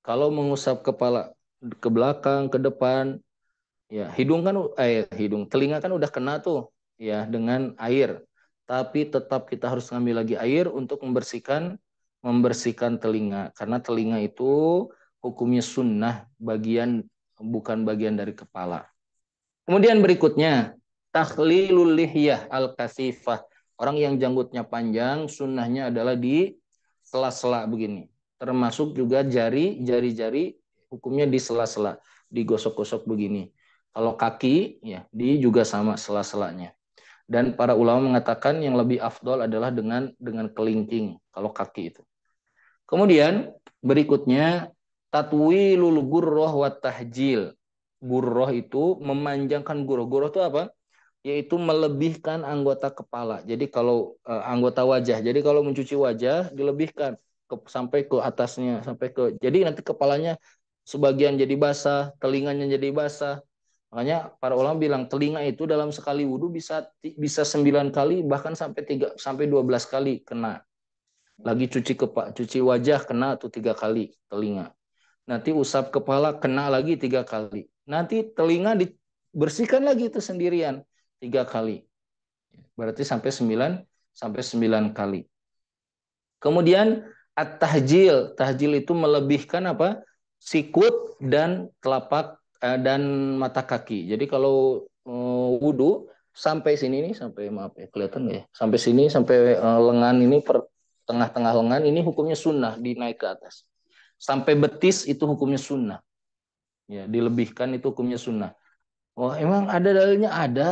Speaker 1: kalau mengusap kepala ke belakang, ke depan, ya telinga kan udah kena tuh ya dengan air. Tapi tetap kita harus ngambil lagi air untuk membersihkan telinga, karena telinga itu hukumnya sunnah, bukan bagian dari kepala. Kemudian berikutnya takhlilul lihyah al-kasifah. Orang yang janggutnya panjang sunnahnya adalah di sela-sela begini. Termasuk juga jari-jari hukumnya di sela-sela, digosok-gosok begini. Kalau kaki ya di juga sama sela-selanya. Dan para ulama mengatakan yang lebih afdol adalah dengan kelingking kalau kaki itu. Kemudian berikutnya tatwilul gurroh wa tahjil. Gurroh itu memanjangkan gurroh. Gurroh itu apa? Yaitu melebihkan anggota kepala. Jadi kalau anggota wajah. Jadi kalau mencuci wajah dilebihkan. sampai ke atasnya, jadi nanti kepalanya sebagian jadi basah, telinganya jadi basah. Makanya para ulama bilang telinga itu dalam sekali wudhu bisa bisa 9 kali bahkan sampai 12 kali kena. Lagi cuci wajah kena tuh 3 kali telinga. Nanti usap kepala kena lagi 3 kali. Nanti telinga dibersihkan lagi itu sendirian 3 kali. Berarti sampai 9 kali. Kemudian at-tahjil. Tahjil itu melebihkan apa? Sikut dan telapak dan mata kaki. Jadi kalau wudhu sampai sini nih, sampai maaf ya kelihatan nggak ya? Sampai sini sampai lengan ini per tengah-tengah lengan ini hukumnya sunnah dinaik ke atas. Sampai betis itu hukumnya sunnah. Ya, dilebihkan itu hukumnya sunnah. Oh, emang ada dalilnya? Ada,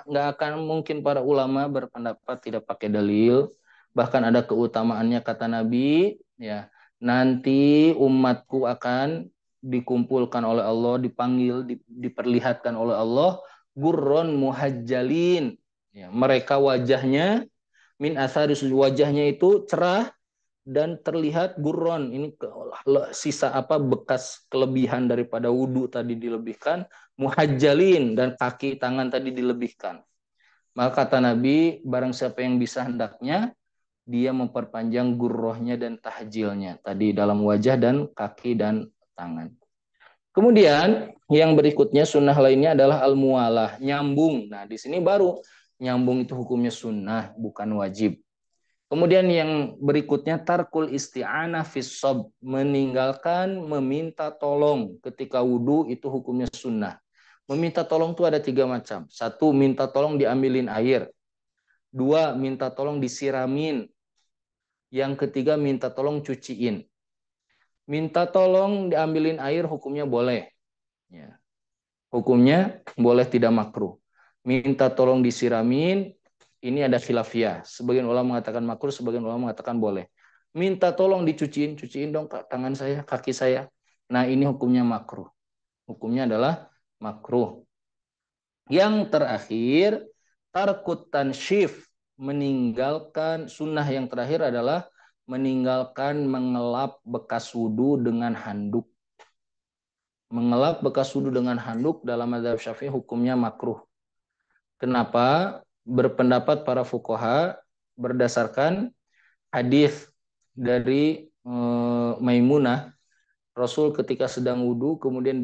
Speaker 1: nggak akan mungkin para ulama berpendapat tidak pakai dalil. Bahkan ada keutamaannya kata Nabi, ya. Nanti umatku akan dikumpulkan oleh Allah, dipanggil, diperlihatkan oleh Allah, gurron muhajjalin. Ya, mereka wajahnya min asari wajahnya itu cerah dan terlihat gurron ini sisa apa bekas kelebihan daripada wudhu tadi dilebihkan, muhajjalin dan kaki tangan tadi dilebihkan. Maka kata Nabi, barang siapa yang bisa hendaknya dia memperpanjang gurrohnya dan tahjilnya tadi dalam wajah dan kaki dan tangan. Kemudian yang berikutnya sunnah lainnya adalah al-mualah, nyambung. Nah di sini baru nyambung itu hukumnya sunnah bukan wajib. Kemudian yang berikutnya tarkul isti'anah fis sob, meninggalkan meminta tolong ketika wudhu itu hukumnya sunnah. Meminta tolong itu ada 3 macam. 1, minta tolong diambilin air. 2, minta tolong disiramin. Yang ketiga, minta tolong cuciin. Minta tolong diambilin air hukumnya boleh. Ya. Hukumnya boleh tidak makruh. Minta tolong disiramin, ini ada khilafiyah. Sebagian ulama mengatakan makruh, sebagian ulama mengatakan boleh. Minta tolong cuciin dong tangan saya, kaki saya. Nah ini hukumnya makruh. Hukumnya adalah makruh. Yang terakhir, tarkut tanshif, meninggalkan sunnah yang terakhir adalah meninggalkan mengelap bekas wudhu dengan handuk. Mengelap bekas wudhu dengan handuk dalam mazhab Syafi'i hukumnya makruh. Kenapa? Berpendapat para fuqaha berdasarkan hadis dari Maimunah, Rasul ketika sedang wudhu kemudian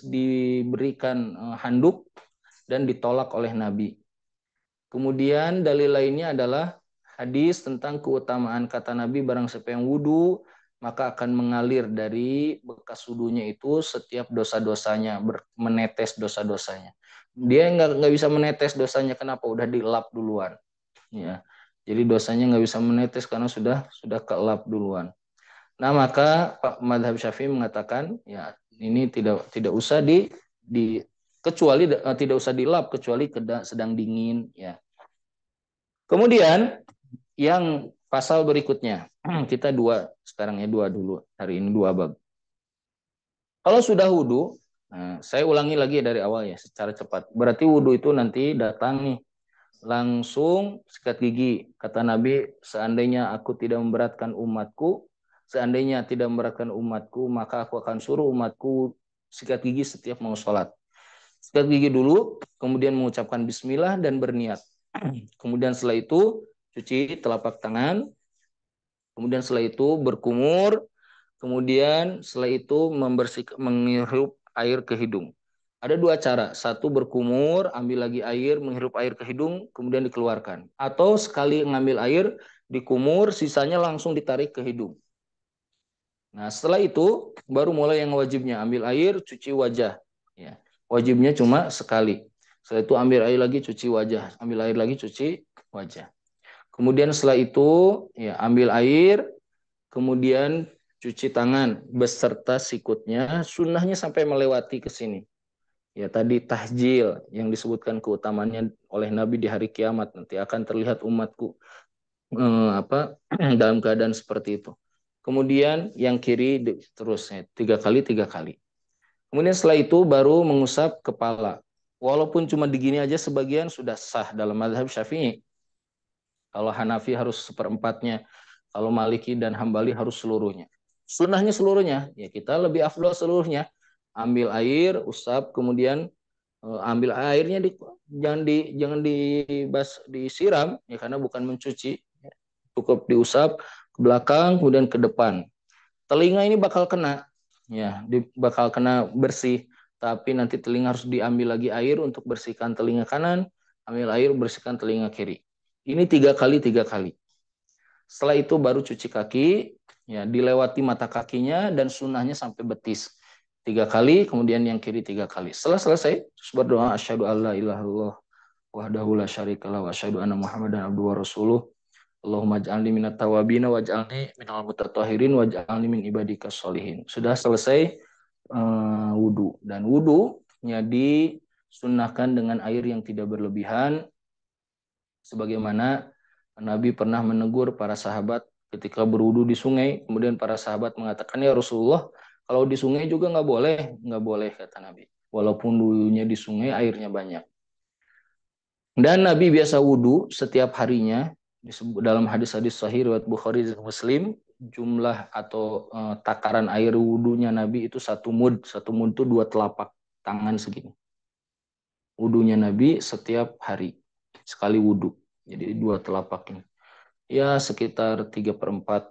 Speaker 1: diberikan handuk dan ditolak oleh Nabi. Kemudian dalil lainnya adalah hadis tentang keutamaan kata Nabi barang siapa yang wudhu maka akan mengalir dari bekas wudhunya itu setiap dosa-dosanya, menetes dosa-dosanya. Dia nggak bisa menetes dosanya, kenapa? Udah dilap duluan. Ya, jadi dosanya nggak bisa menetes karena sudah kelap duluan. Nah maka Pak Madhab Syafi'i mengatakan ya ini tidak usah kecuali tidak usah dilap kecuali sedang dingin ya. Kemudian yang pasal berikutnya kita sekarang ya dua dulu hari ini 2 bab. Kalau sudah wudhu, nah, saya ulangi lagi dari awal ya secara cepat. Berarti wudhu itu nanti datang nih langsung sikat gigi. Kata Nabi, seandainya aku tidak memberatkan umatku, maka aku akan suruh umatku sikat gigi setiap mau sholat. Sikat gigi dulu, kemudian mengucapkan bismillah dan berniat. Kemudian setelah itu cuci telapak tangan, kemudian setelah itu berkumur, kemudian setelah itu menghirup air ke hidung. Ada 2 cara. 1 berkumur, ambil lagi air, menghirup air ke hidung, kemudian dikeluarkan. Atau sekali ngambil air, dikumur, sisanya langsung ditarik ke hidung. Nah setelah itu baru mulai yang wajibnya. Ambil air, cuci wajah. Ya. Wajibnya cuma sekali. Setelah itu ambil air lagi, cuci wajah. Ambil air lagi, cuci wajah. Kemudian setelah itu ya ambil air, kemudian cuci tangan beserta sikutnya, sunnahnya sampai melewati ke sini. Ya tadi tahjil yang disebutkan keutamaannya oleh Nabi di hari kiamat nanti akan terlihat umatku dalam keadaan seperti itu. Kemudian yang kiri terusnya 3 kali 3 kali. Kemudian setelah itu baru mengusap kepala. Walaupun cuma digini aja sebagian sudah sah dalam mazhab Syafi'i. Kalau Hanafi harus seperempatnya. Kalau Maliki dan Hambali harus seluruhnya. Sunnahnya seluruhnya, ya kita lebih afdol seluruhnya. Ambil air, usap, kemudian ambil airnya jangan disiram ya karena bukan mencuci. Cukup diusap ke belakang kemudian ke depan. Telinga ini bakal kena ya, bakal kena bersih, tapi nanti telinga harus diambil lagi air untuk bersihkan telinga kanan, ambil air bersihkan telinga kiri. Ini 3 kali 3 kali. Setelah itu baru cuci kaki, ya dilewati mata kakinya dan sunnahnya sampai betis 3 kali, kemudian yang kiri 3 kali. Setelah selesai, terus berdoa asyhadu alla ilaha illallah wahdahu la syarikalah wa asyhadu anna muhammadan abduhu wa rasuluh. Allahumma ij'alni minat tawabin waj'alni minal mutatahhirin waj'alni min ibadikas sholihin. Sudah selesai wudu, dan wudunya disunnahkan dengan air yang tidak berlebihan sebagaimana Nabi pernah menegur para sahabat ketika berwudu di sungai. Kemudian para sahabat mengatakan, ya Rasulullah, kalau di sungai juga nggak boleh kata Nabi. Walaupun wudunya di sungai airnya banyak. Dan Nabi biasa wudu setiap harinya. Disebut dalam hadis-hadis sahih riwayat Bukhari dan Muslim, jumlah atau takaran air wudunya Nabi itu 1 mud. 1 mud itu 2 telapak tangan segini. Wudunya Nabi setiap hari sekali wudu. Jadi 2 telapak ini. Ya sekitar 3/4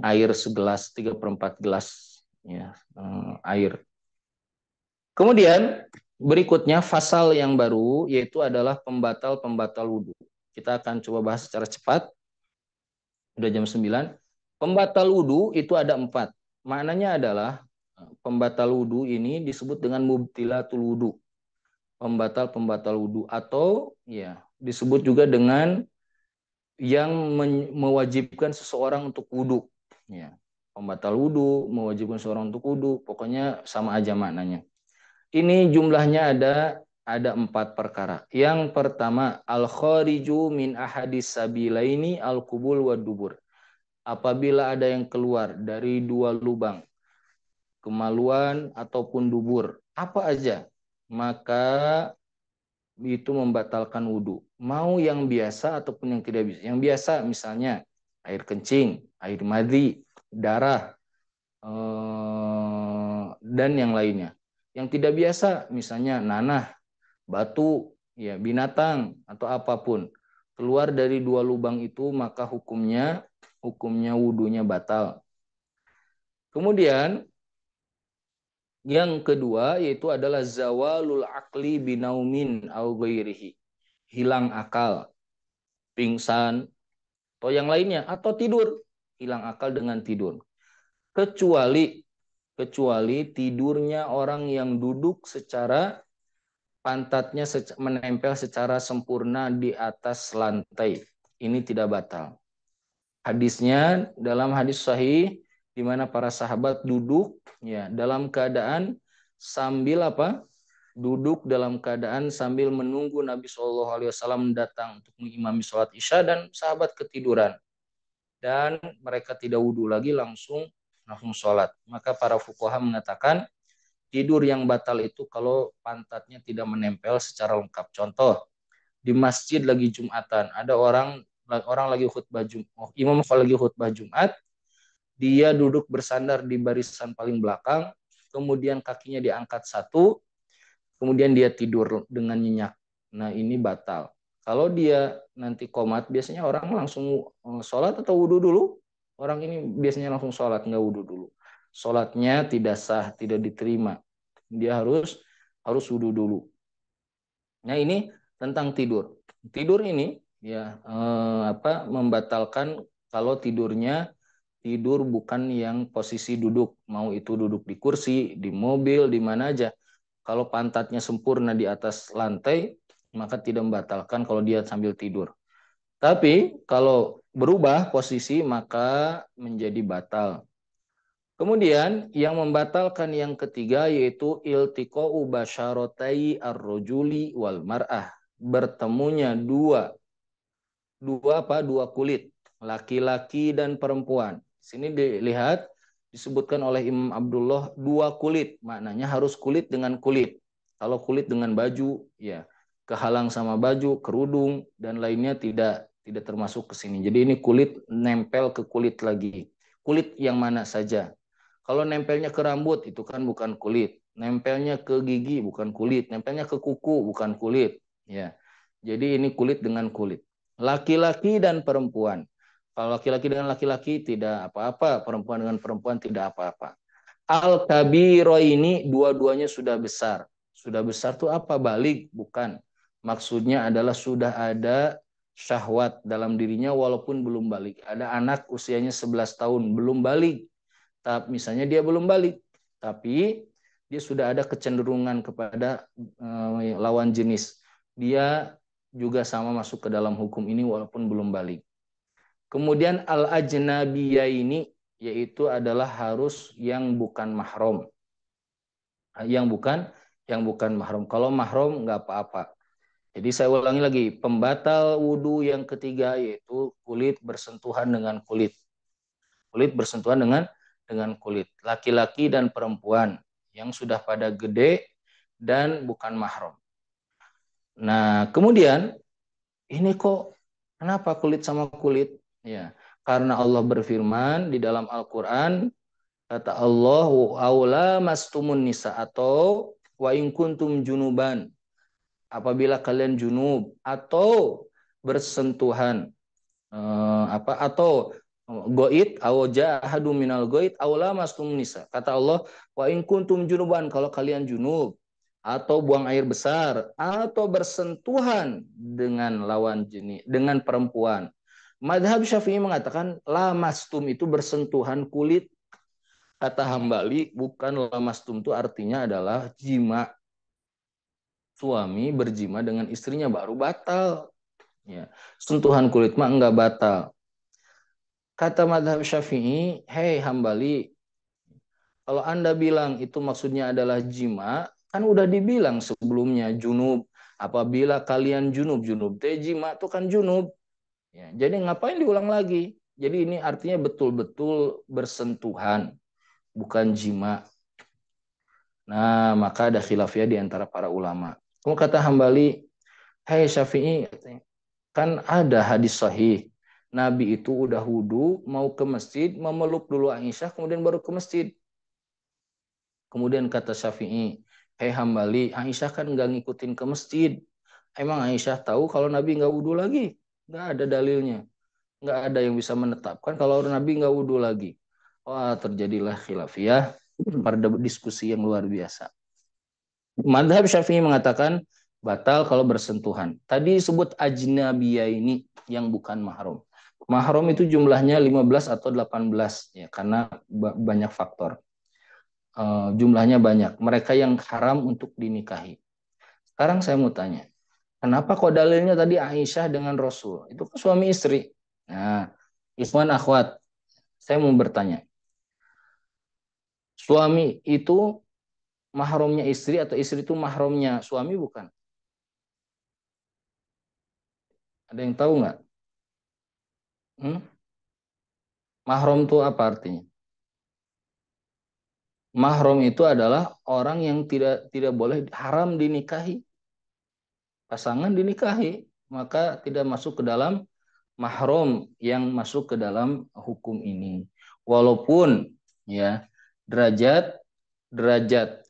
Speaker 1: air segelas, 3/4 gelas ya, air. Kemudian berikutnya fasal yang baru yaitu adalah pembatal-pembatal wudu. Kita akan coba bahas secara cepat. Udah jam 9. Pembatal wudu itu ada 4. Maknanya adalah pembatal wudu ini disebut dengan mubtilatul wudu. Pembatal-pembatal wudu atau ya disebut juga dengan yang mewajibkan seseorang untuk wudu. Ya. Pembatal wudu, mewajibkan seseorang untuk wudu, pokoknya sama aja maknanya. Ini jumlahnya ada 4 perkara. Yang pertama, al-khariju min ahadis sabilaini al-qubul wa dubur. Apabila ada yang keluar dari 2 lubang, kemaluan ataupun dubur, apa aja, maka itu membatalkan wudhu. Mau yang biasa ataupun yang tidak bisa. Yang biasa misalnya air kencing, air madhi, darah, dan yang lainnya. Yang tidak biasa misalnya nanah, batu, ya binatang atau apapun. Keluar dari 2 lubang itu maka hukumnya wudhunya batal. Kemudian yang kedua yaitu adalah zawalul akli binaumin au ghairihi. Hilang akal, pingsan, atau yang lainnya, atau tidur. Hilang akal dengan tidur. Kecuali tidurnya orang yang duduk secara pantatnya menempel secara sempurna di atas lantai. Ini tidak batal. Hadisnya dalam hadis sahih di mana para sahabat duduk ya dalam keadaan sambil apa? Duduk dalam keadaan sambil menunggu Nabi SAW datang untuk mengimami sholat Isya, dan sahabat ketiduran dan mereka tidak wudhu lagi, langsung sholat. Maka para fuqaha mengatakan tidur yang batal itu kalau pantatnya tidak menempel secara lengkap. Contoh, di masjid lagi Jumatan, ada orang lagi khutbah Jumat, imam lagi khutbah Jumat, dia duduk bersandar di barisan paling belakang, kemudian kakinya diangkat satu, kemudian dia tidur dengan nyenyak. Nah ini batal. Kalau dia nanti komat, biasanya orang langsung sholat atau wudhu dulu. Orang ini biasanya langsung sholat, nggak wudhu dulu. Sholatnya tidak sah, tidak diterima. Dia harus wudhu dulu. Nah ini tentang tidur. Tidur ini ya membatalkan kalau tidur bukan yang posisi duduk, mau itu duduk di kursi, di mobil, di mana aja. Kalau pantatnya sempurna di atas lantai, maka tidak membatalkan kalau dia sambil tidur. Tapi kalau berubah posisi, maka menjadi batal. Kemudian yang membatalkan yang ketiga yaitu iltiqa'u basyaratai ar-rajuli wal mar'ah. Bertemunya dua kulit, laki-laki dan perempuan. Sini dilihat disebutkan oleh Imam Abdullah 2 kulit, maknanya harus kulit dengan kulit. Kalau kulit dengan baju, ya kehalang sama baju, kerudung dan lainnya tidak tidak termasuk ke sini. Jadi ini kulit nempel ke kulit lagi. Kulit yang mana saja. Kalau nempelnya ke rambut itu kan bukan kulit. Nempelnya ke gigi bukan kulit. Nempelnya ke kuku bukan kulit. Ya. Jadi ini kulit dengan kulit. Laki-laki dan perempuan. Kalau laki-laki dengan laki-laki tidak apa-apa, perempuan dengan perempuan tidak apa-apa. Al-kabiro ini dua-duanya sudah besar. Sudah besar tuh apa? Balik? Bukan. Maksudnya adalah sudah ada syahwat dalam dirinya walaupun belum balik. Ada anak usianya 11 tahun belum balik. Tapi misalnya dia belum balik, tapi dia sudah ada kecenderungan kepada lawan jenis. Dia juga sama masuk ke dalam hukum ini walaupun belum balik. Kemudian al-ajnabiyah ini yaitu adalah harus yang bukan mahram. Yang bukan mahram. Kalau mahram nggak apa-apa. Jadi saya ulangi lagi, pembatal wudhu yang ketiga yaitu kulit bersentuhan dengan kulit. Kulit bersentuhan dengan kulit. Laki-laki dan perempuan yang sudah pada gede dan bukan mahram. Nah, kemudian ini kok kenapa kulit sama kulit? Ya, karena Allah berfirman di dalam Al-Qur'an, kata Allah, aula mastumun nisa atau wa in kuntum junuban. Apabila kalian junub atau bersentuhan atau goit au jahadu minal goit aula mastum nisa. Kata Allah, wa in kuntum junuban, kalau kalian junub atau buang air besar atau bersentuhan dengan lawan jenis, dengan perempuan. Madhab Syafi'i mengatakan lamastum itu bersentuhan kulit. Kata Hambali bukan lamastum, itu artinya adalah jima. Suami berjima dengan istrinya baru batal. Ya. Sentuhan kulit mah enggak batal. Kata madhab Syafi'i, hei Hambali, kalau Anda bilang itu maksudnya adalah jima, kan udah dibilang sebelumnya junub. Apabila kalian junub, teh jima itu kan junub. Ya, jadi ngapain diulang lagi? Jadi ini artinya betul-betul bersentuhan, bukan jima. Nah, maka ada khilafiyah di antara para ulama. Kamu kata Hambali, hei Syafi'i, kan ada hadis sahih. Nabi itu udah wudhu, mau ke masjid, memeluk dulu Aisyah, kemudian baru ke masjid. Kemudian kata Syafi'i, hei Hambali, Aisyah kan nggak ngikutin ke masjid. Emang Aisyah tahu kalau Nabi nggak wudhu lagi? Nggak ada dalilnya. Nggak ada yang bisa menetapkan kalau Nabi nggak wudhu lagi. Wah, terjadilah khilafiyah pada diskusi yang luar biasa. Madhab Syafi'i mengatakan batal kalau bersentuhan. Tadi disebut ajnabiyah ini yang bukan mahram. Mahram itu jumlahnya 15 atau 18 ya, karena banyak faktor. Jumlahnya banyak. Mereka yang haram untuk dinikahi. Sekarang saya mau tanya, kenapa kok dalilnya tadi Aisyah dengan Rasul? Itu kan suami istri. Nah, ikhwan akhwat, saya mau bertanya. Suami itu mahramnya istri atau istri itu mahramnya suami bukan? Ada yang tahu nggak? Hmm? Mahram itu apa artinya? Mahram itu adalah orang yang tidak boleh haram dinikahi. Pasangan dinikahi, maka tidak masuk ke dalam mahram yang masuk ke dalam hukum ini. Walaupun ya derajat derajat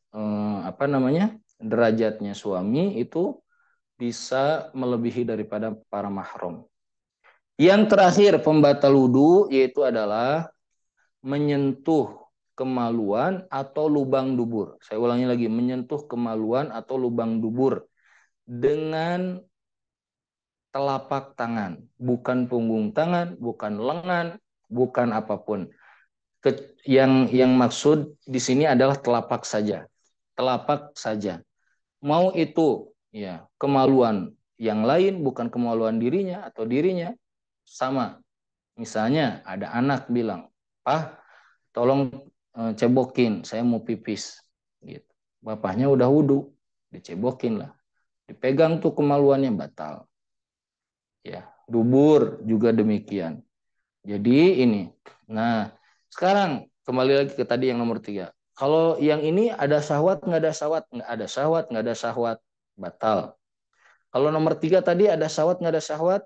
Speaker 1: apa namanya? Derajatnya suami itu bisa melebihi daripada para mahram. Yang terakhir pembatal wudu yaitu adalah menyentuh kemaluan atau lubang dubur. Saya ulangi lagi, menyentuh kemaluan atau lubang dubur dengan telapak tangan, bukan punggung tangan, bukan lengan, bukan apapun. Yang maksud di sini adalah telapak saja. Telapak saja. Mau itu ya kemaluan yang lain, bukan kemaluan dirinya atau dirinya, sama. Misalnya ada anak bilang, "Pak, tolong cebokin, saya mau pipis." Gitu. Bapaknya udah wudhu, dicebokin lah. Dipegang tuh kemaluannya batal. Ya, dubur juga demikian. Jadi ini. Nah, sekarang kembali lagi ke tadi yang nomor 3. Kalau yang ini ada syahwat, nggak ada syahwat, nggak ada syahwat, nggak ada syahwat, batal. Kalau nomor 3 tadi ada syahwat, nggak ada syahwat,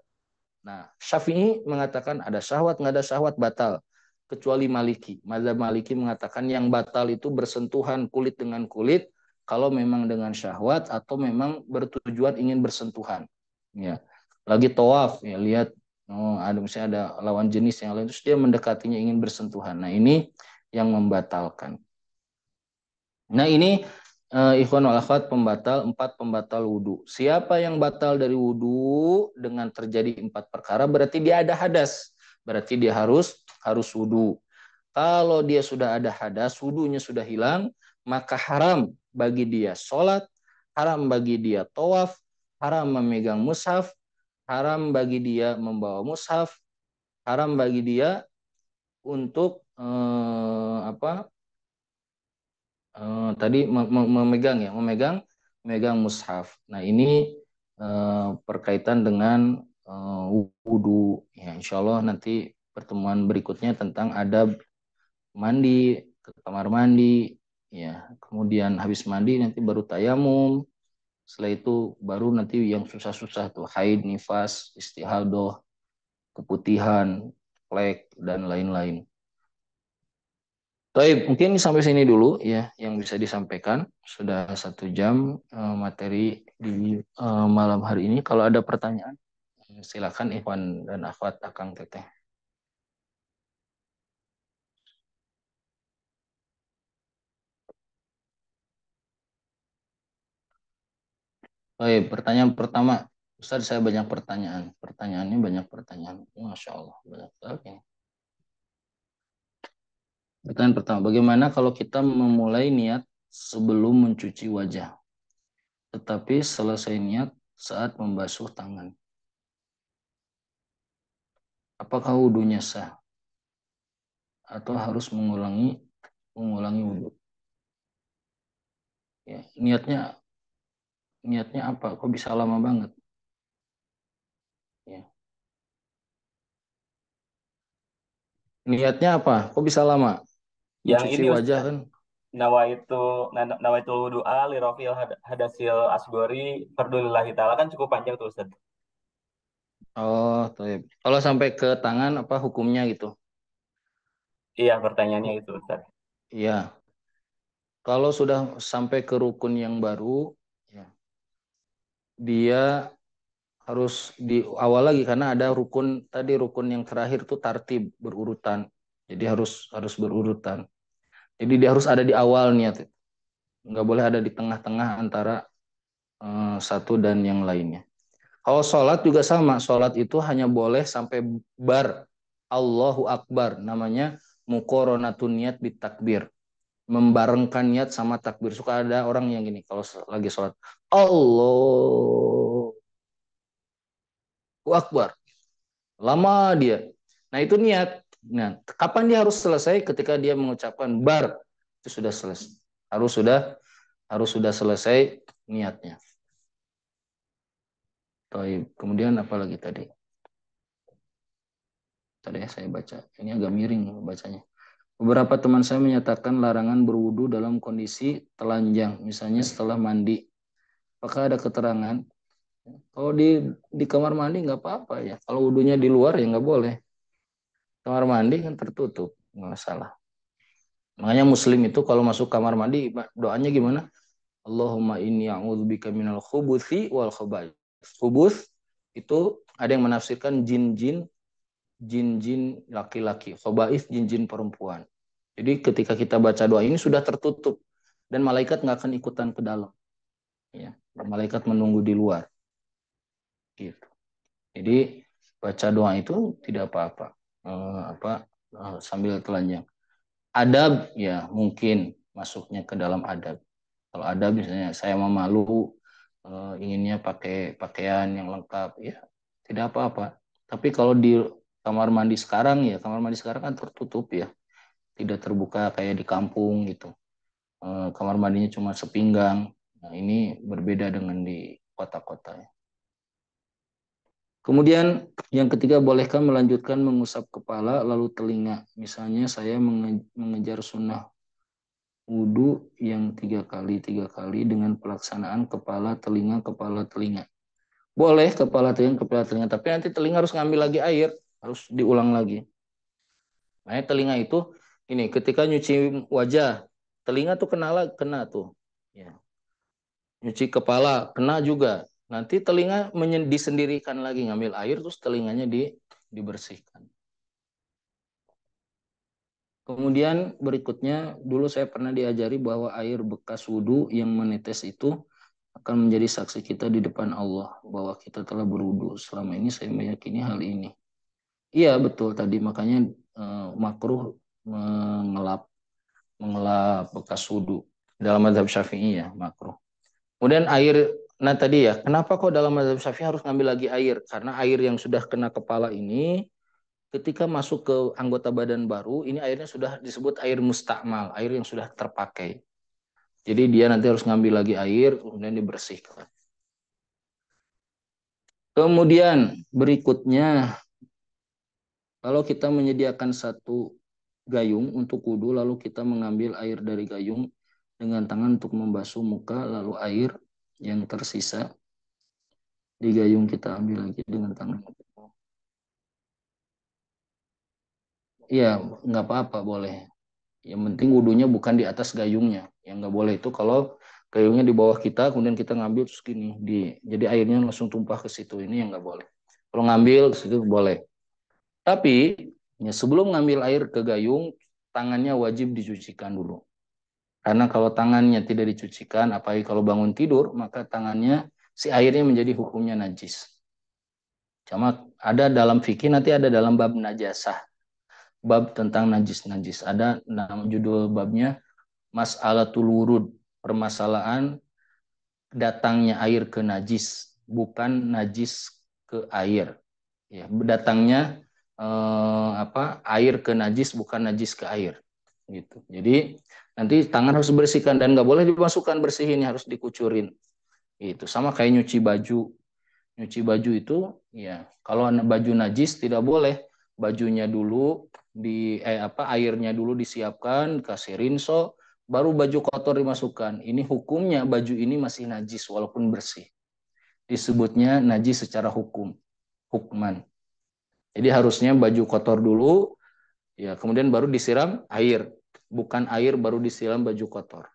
Speaker 1: Nah, Syafi'i mengatakan ada syahwat, nggak ada syahwat batal. Kecuali Maliki. Mazhab Maliki mengatakan yang batal itu bersentuhan kulit dengan kulit kalau memang dengan syahwat atau memang bertujuan ingin bersentuhan. Ya. Lagi tawaf, ya lihat oh, ada misalnya ada lawan jenis yang lain terus dia mendekatinya ingin bersentuhan. Nah, ini yang membatalkan. Nah, ini ikhwan wal akhwat empat pembatal wudhu. Siapa yang batal dari wudhu dengan terjadi empat perkara berarti dia ada hadas. Berarti dia harus wudhu. Kalau dia sudah ada hadas, wudhunya sudah hilang, maka haram bagi dia sholat, haram bagi dia tawaf, haram memegang mushaf, haram bagi dia membawa mushaf, haram bagi dia untuk tadi memegang mushaf. Nah, ini berkaitan dengan wudhu. Ya, insya Allah nanti pertemuan berikutnya tentang adab mandi, ke kamar mandi, ya. Kemudian habis mandi nanti baru tayamum. Setelah itu baru nanti yang susah-susah tuh haid, nifas, istihadah, keputihan, flek dan lain-lain. Baik, mungkin sampai sini dulu ya yang bisa disampaikan. Sudah 1 jam materi di malam hari ini. Kalau ada pertanyaan, silakan Ikhwan dan Akhwat Akang Teteh. Baik, pertanyaan pertama. Ustaz, saya banyak pertanyaan. Pertanyaannya banyak pertanyaan. Masya Allah, banyak sekali. Pertanyaan pertama, bagaimana kalau kita memulai niat sebelum mencuci wajah, tetapi selesai niat saat membasuh tangan? Apakah wudhunya sah atau harus mengulangi wudhu? Ya, niatnya apa? Kok bisa lama banget? Ya. Niatnya apa? Kok bisa lama?
Speaker 2: Yang
Speaker 1: Mencuci
Speaker 2: ini
Speaker 1: wajah
Speaker 2: Ustaz,
Speaker 1: kan?
Speaker 2: nawaitu doa li rafil hadasil asgori fardulillahi taala kan cukup panjang tuh Ustaz.
Speaker 1: Oh, taib. Kalau sampai ke tangan apa hukumnya gitu?
Speaker 2: Iya, pertanyaannya itu Ustaz.
Speaker 1: Iya. Kalau sudah sampai ke rukun yang baru, ya, dia harus di awal lagi karena ada rukun tadi rukun yang terakhir tuh tartib berurutan. Jadi harus berurutan. Jadi dia harus ada di awal niat. Nggak boleh ada di tengah-tengah antara satu dan yang lainnya. Kalau sholat juga sama, sholat itu hanya boleh sampai bar Allahu Akbar, namanya mukoronatun niat bitakbir, membarengkan niat sama takbir. Suka ada orang yang gini kalau lagi sholat, Allahu Akbar, lama dia. Nah itu niat. Nah, kapan dia harus selesai? Ketika dia mengucapkan bar, itu sudah selesai. Harus sudah harus sudah selesai niatnya. Kemudian apa lagi tadi? Tadi ya saya baca. Ini agak miring bacanya. Beberapa teman saya menyatakan larangan berwudu dalam kondisi telanjang, misalnya setelah mandi. Apakah ada keterangan? Kalau di kamar mandi nggak apa-apa ya. Kalau wudunya di luar ya nggak boleh. Kamar mandi kan tertutup, nggak masalah. Makanya Muslim itu kalau masuk kamar mandi doanya gimana? Allahumma inni a'udzubika minal khubuthi wal khaba'ith. Khubuth itu ada yang menafsirkan jin-jin laki-laki, khaba'ith jin-jin perempuan. Jadi ketika kita baca doa ini sudah tertutup dan malaikat nggak akan ikutan ke dalam. Ya, malaikat menunggu di luar. Gitu. Jadi baca doa itu tidak apa-apa. Sambil telanjang. Adab ya mungkin masuknya ke dalam adab. Kalau adab misalnya saya memalu inginnya pakai pakaian yang lengkap ya tidak apa-apa. Tapi kalau di kamar mandi sekarang ya kamar mandi sekarang kan tertutup ya tidak terbuka kayak di kampung gitu. Kamar mandinya cuma sepinggang. Nah, ini berbeda dengan di kota-kota ya. Kemudian yang ketiga, bolehkah melanjutkan mengusap kepala lalu telinga? Misalnya saya mengejar sunnah wudhu yang tiga kali dengan pelaksanaan kepala telinga. Boleh kepala telinga, tapi nanti telinga harus ngambil lagi air, harus diulang lagi. Makanya telinga itu ini ketika nyuci wajah, telinga tuh kena tuh. Ya. Nyuci kepala kena juga. Nanti telinga disendirikan lagi ngambil air terus telinganya dibersihkan. Kemudian berikutnya dulu saya pernah diajari bahwa air bekas wudhu yang menetes itu akan menjadi saksi kita di depan Allah bahwa kita telah berwudhu. Selama ini saya meyakini hal ini. Iya betul tadi makanya makruh mengelap mengelap bekas wudhu dalam mazhab Syafi'i ya makruh. Kemudian air, nah tadi ya kenapa kok dalam mazhab Syafi'i harus ngambil lagi air? Karena air yang sudah kena kepala ini ketika masuk ke anggota badan baru ini airnya sudah disebut air mustakmal, air yang sudah terpakai. Jadi dia nanti harus ngambil lagi air kemudian dibersihkan. Kemudian berikutnya kalau kita menyediakan satu gayung untuk wudhu, lalu kita mengambil air dari gayung dengan tangan untuk membasuh muka, lalu air yang tersisa di gayung kita ambil lagi dengan tangan. Iya, nggak apa-apa, boleh. Yang penting wudhunya bukan di atas gayungnya. Yang nggak boleh itu kalau gayungnya di bawah kita, kemudian kita ngambil terus gini, jadi airnya langsung tumpah ke situ. Ini yang nggak boleh. Kalau ngambil ke situ boleh. Tapi ya, sebelum ngambil air ke gayung, tangannya wajib dicucikan dulu. Karena kalau tangannya tidak dicucikan, apalagi kalau bangun tidur, maka tangannya si airnya menjadi hukumnya najis. Cuma ada dalam fikih nanti ada dalam bab najasah, bab tentang najis-najis. Ada nama judul babnya Mas'alatul Wurud, permasalahan datangnya air ke najis, bukan najis ke air. Ya, datangnya air ke najis bukan najis ke air gitu. Jadi nanti tangan harus bersihkan dan nggak boleh dimasukkan bersihin, harus dikucurin. Itu sama kayak nyuci baju. Nyuci baju itu ya kalau baju najis tidak boleh bajunya dulu airnya dulu disiapkan, kasih rinso, baru baju kotor dimasukkan. Ini hukumnya baju ini masih najis walaupun bersih. Disebutnya najis secara hukman. Jadi harusnya baju kotor dulu, ya kemudian baru disiram air, bukan air baru disiram baju kotor.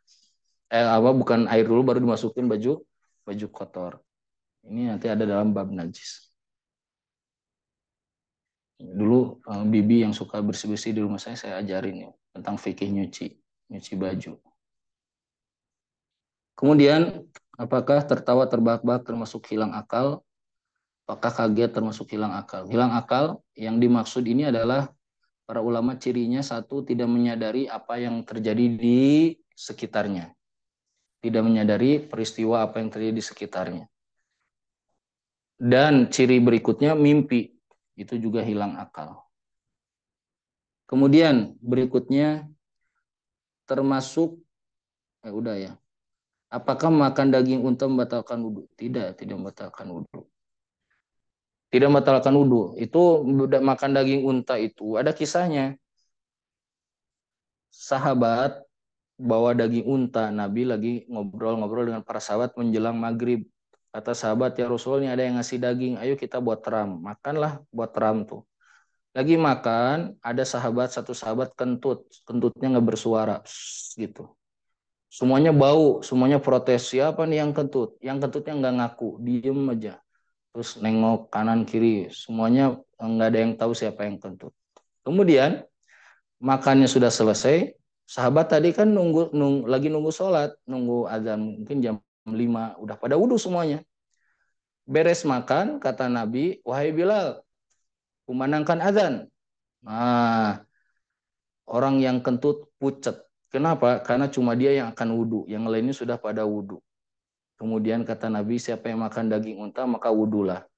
Speaker 1: Bukan air dulu baru dimasukin baju kotor. Ini nanti ada dalam bab najis. Dulu bibi yang suka bersih-bersih di rumah saya ajarin ya tentang fikih nyuci baju. Kemudian apakah tertawa terbahak-bahak termasuk hilang akal? Apakah kaget termasuk hilang akal? Hilang akal yang dimaksud ini adalah para ulama cirinya satu tidak menyadari apa yang terjadi di sekitarnya. Tidak menyadari peristiwa apa yang terjadi di sekitarnya. Dan ciri berikutnya mimpi. Itu juga hilang akal. Kemudian berikutnya termasuk udah ya. Apakah makan daging unta membatalkan wudhu? Tidak, tidak membatalkan wudhu. Tidak membatalkan wudhu. Itu makan daging unta itu ada kisahnya. Sahabat bawa daging unta. Nabi lagi ngobrol-ngobrol dengan para sahabat menjelang maghrib. Kata sahabat, ya Rasul ini ada yang ngasih daging. Ayo kita buat ram. Makanlah buat ram tuh. Lagi makan, ada satu sahabat kentut. Kentutnya nggak bersuara. Gitu. Semuanya bau, semuanya protes. Siapa nih yang kentut? Yang kentutnya nggak ngaku, diem aja. Terus nengok kanan kiri, semuanya nggak ada yang tahu siapa yang kentut. Kemudian makannya sudah selesai, sahabat tadi kan lagi nunggu sholat, nunggu azan mungkin jam 5, udah pada wudhu semuanya. Beres makan, kata Nabi, wahai Bilal, kumandangkan azan. Nah, orang yang kentut pucet. Kenapa? Karena cuma dia yang akan wudhu, yang lainnya sudah pada wudhu. Kemudian kata Nabi, siapa yang makan daging unta, maka wudhulah.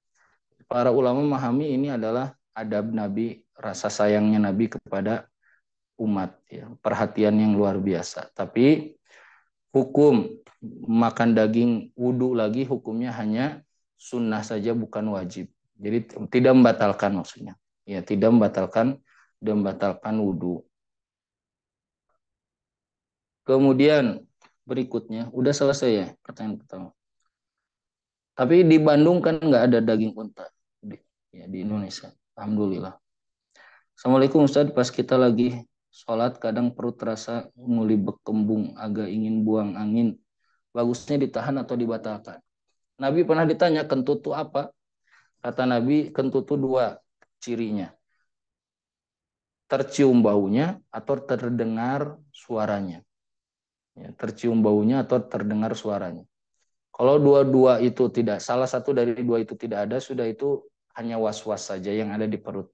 Speaker 1: Para ulama memahami ini adalah adab Nabi, rasa sayangnya Nabi kepada umat. Ya. Perhatian yang luar biasa. Tapi hukum makan daging wudhu lagi, hukumnya hanya sunnah saja, bukan wajib. Jadi tidak membatalkan maksudnya. Ya, tidak membatalkan wudhu. Kemudian berikutnya, udah selesai ya pertanyaan pertama. Tapi di Bandung kan nggak ada daging unta ya di Indonesia. Alhamdulillah. Assalamualaikum Ustadz, pas kita lagi sholat kadang perut terasa nguli bekembung, agak ingin buang angin. Bagusnya ditahan atau dibatalkan? Nabi pernah ditanya kentut itu apa? Kata Nabi kentut itu dua cirinya. Tercium baunya atau terdengar suaranya. Ya, tercium baunya atau terdengar suaranya. Kalau dua-dua itu tidak, salah satu dari dua itu tidak ada, sudah itu hanya was-was saja yang ada di perut.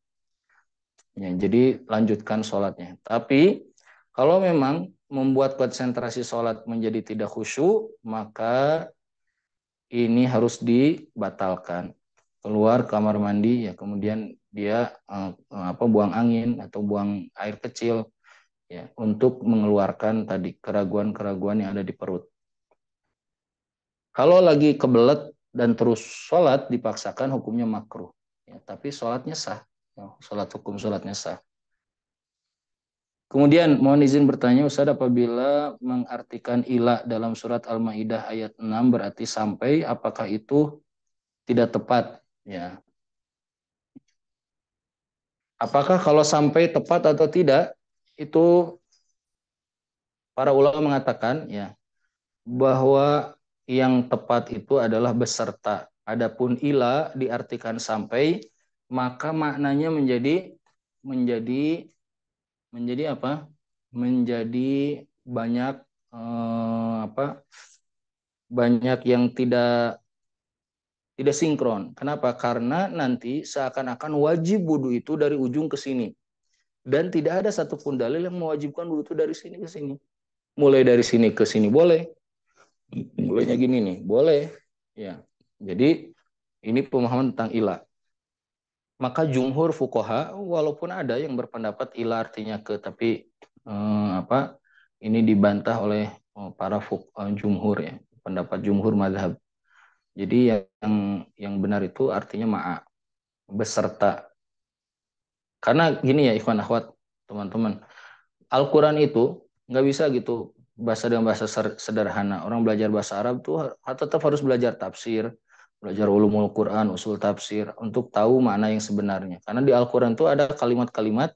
Speaker 1: Ya, jadi lanjutkan sholatnya. Tapi kalau memang membuat konsentrasi sholat menjadi tidak khusyuk, maka ini harus dibatalkan. Keluar kamar mandi, ya kemudian dia buang angin atau buang air kecil, ya untuk mengeluarkan tadi keraguan-keraguan yang ada di perut. Kalau lagi kebelet dan terus sholat dipaksakan hukumnya makruh. Ya, tapi sholatnya sah. Ya, hukum sholatnya sah. Kemudian mohon izin bertanya Ustaz, apabila mengartikan ila dalam surat Al-Maidah ayat 6 berarti sampai, apakah itu tidak tepat? Ya. Apakah kalau sampai tepat atau tidak? Itu para ulama mengatakan ya bahwa yang tepat itu adalah beserta. Adapun ila diartikan sampai, maka maknanya menjadi menjadi apa? Menjadi banyak banyak yang tidak sinkron. Kenapa? Karena nanti seakan-akan wajib wudhu itu dari ujung ke sini. Dan tidak ada satupun dalil yang mewajibkan wudhu itu dari sini ke sini. Mulai dari sini ke sini boleh. Mulainya gini nih, boleh. Ya. Jadi ini pemahaman tentang ilah. Maka jumhur fuqaha walaupun ada yang berpendapat ilah artinya ke, tapi ini dibantah oleh para jumhur ya, pendapat jumhur mazhab. Jadi yang benar itu artinya ma'a, beserta. Karena gini ya ikhwan akhwat, teman-teman, Al-Quran itu nggak bisa gitu bahasa dengan bahasa sederhana. Orang belajar bahasa Arab tuh tetap harus belajar tafsir, belajar ulumul Quran, usul tafsir untuk tahu makna yang sebenarnya. Karena di Al-Quran tuh ada kalimat-kalimat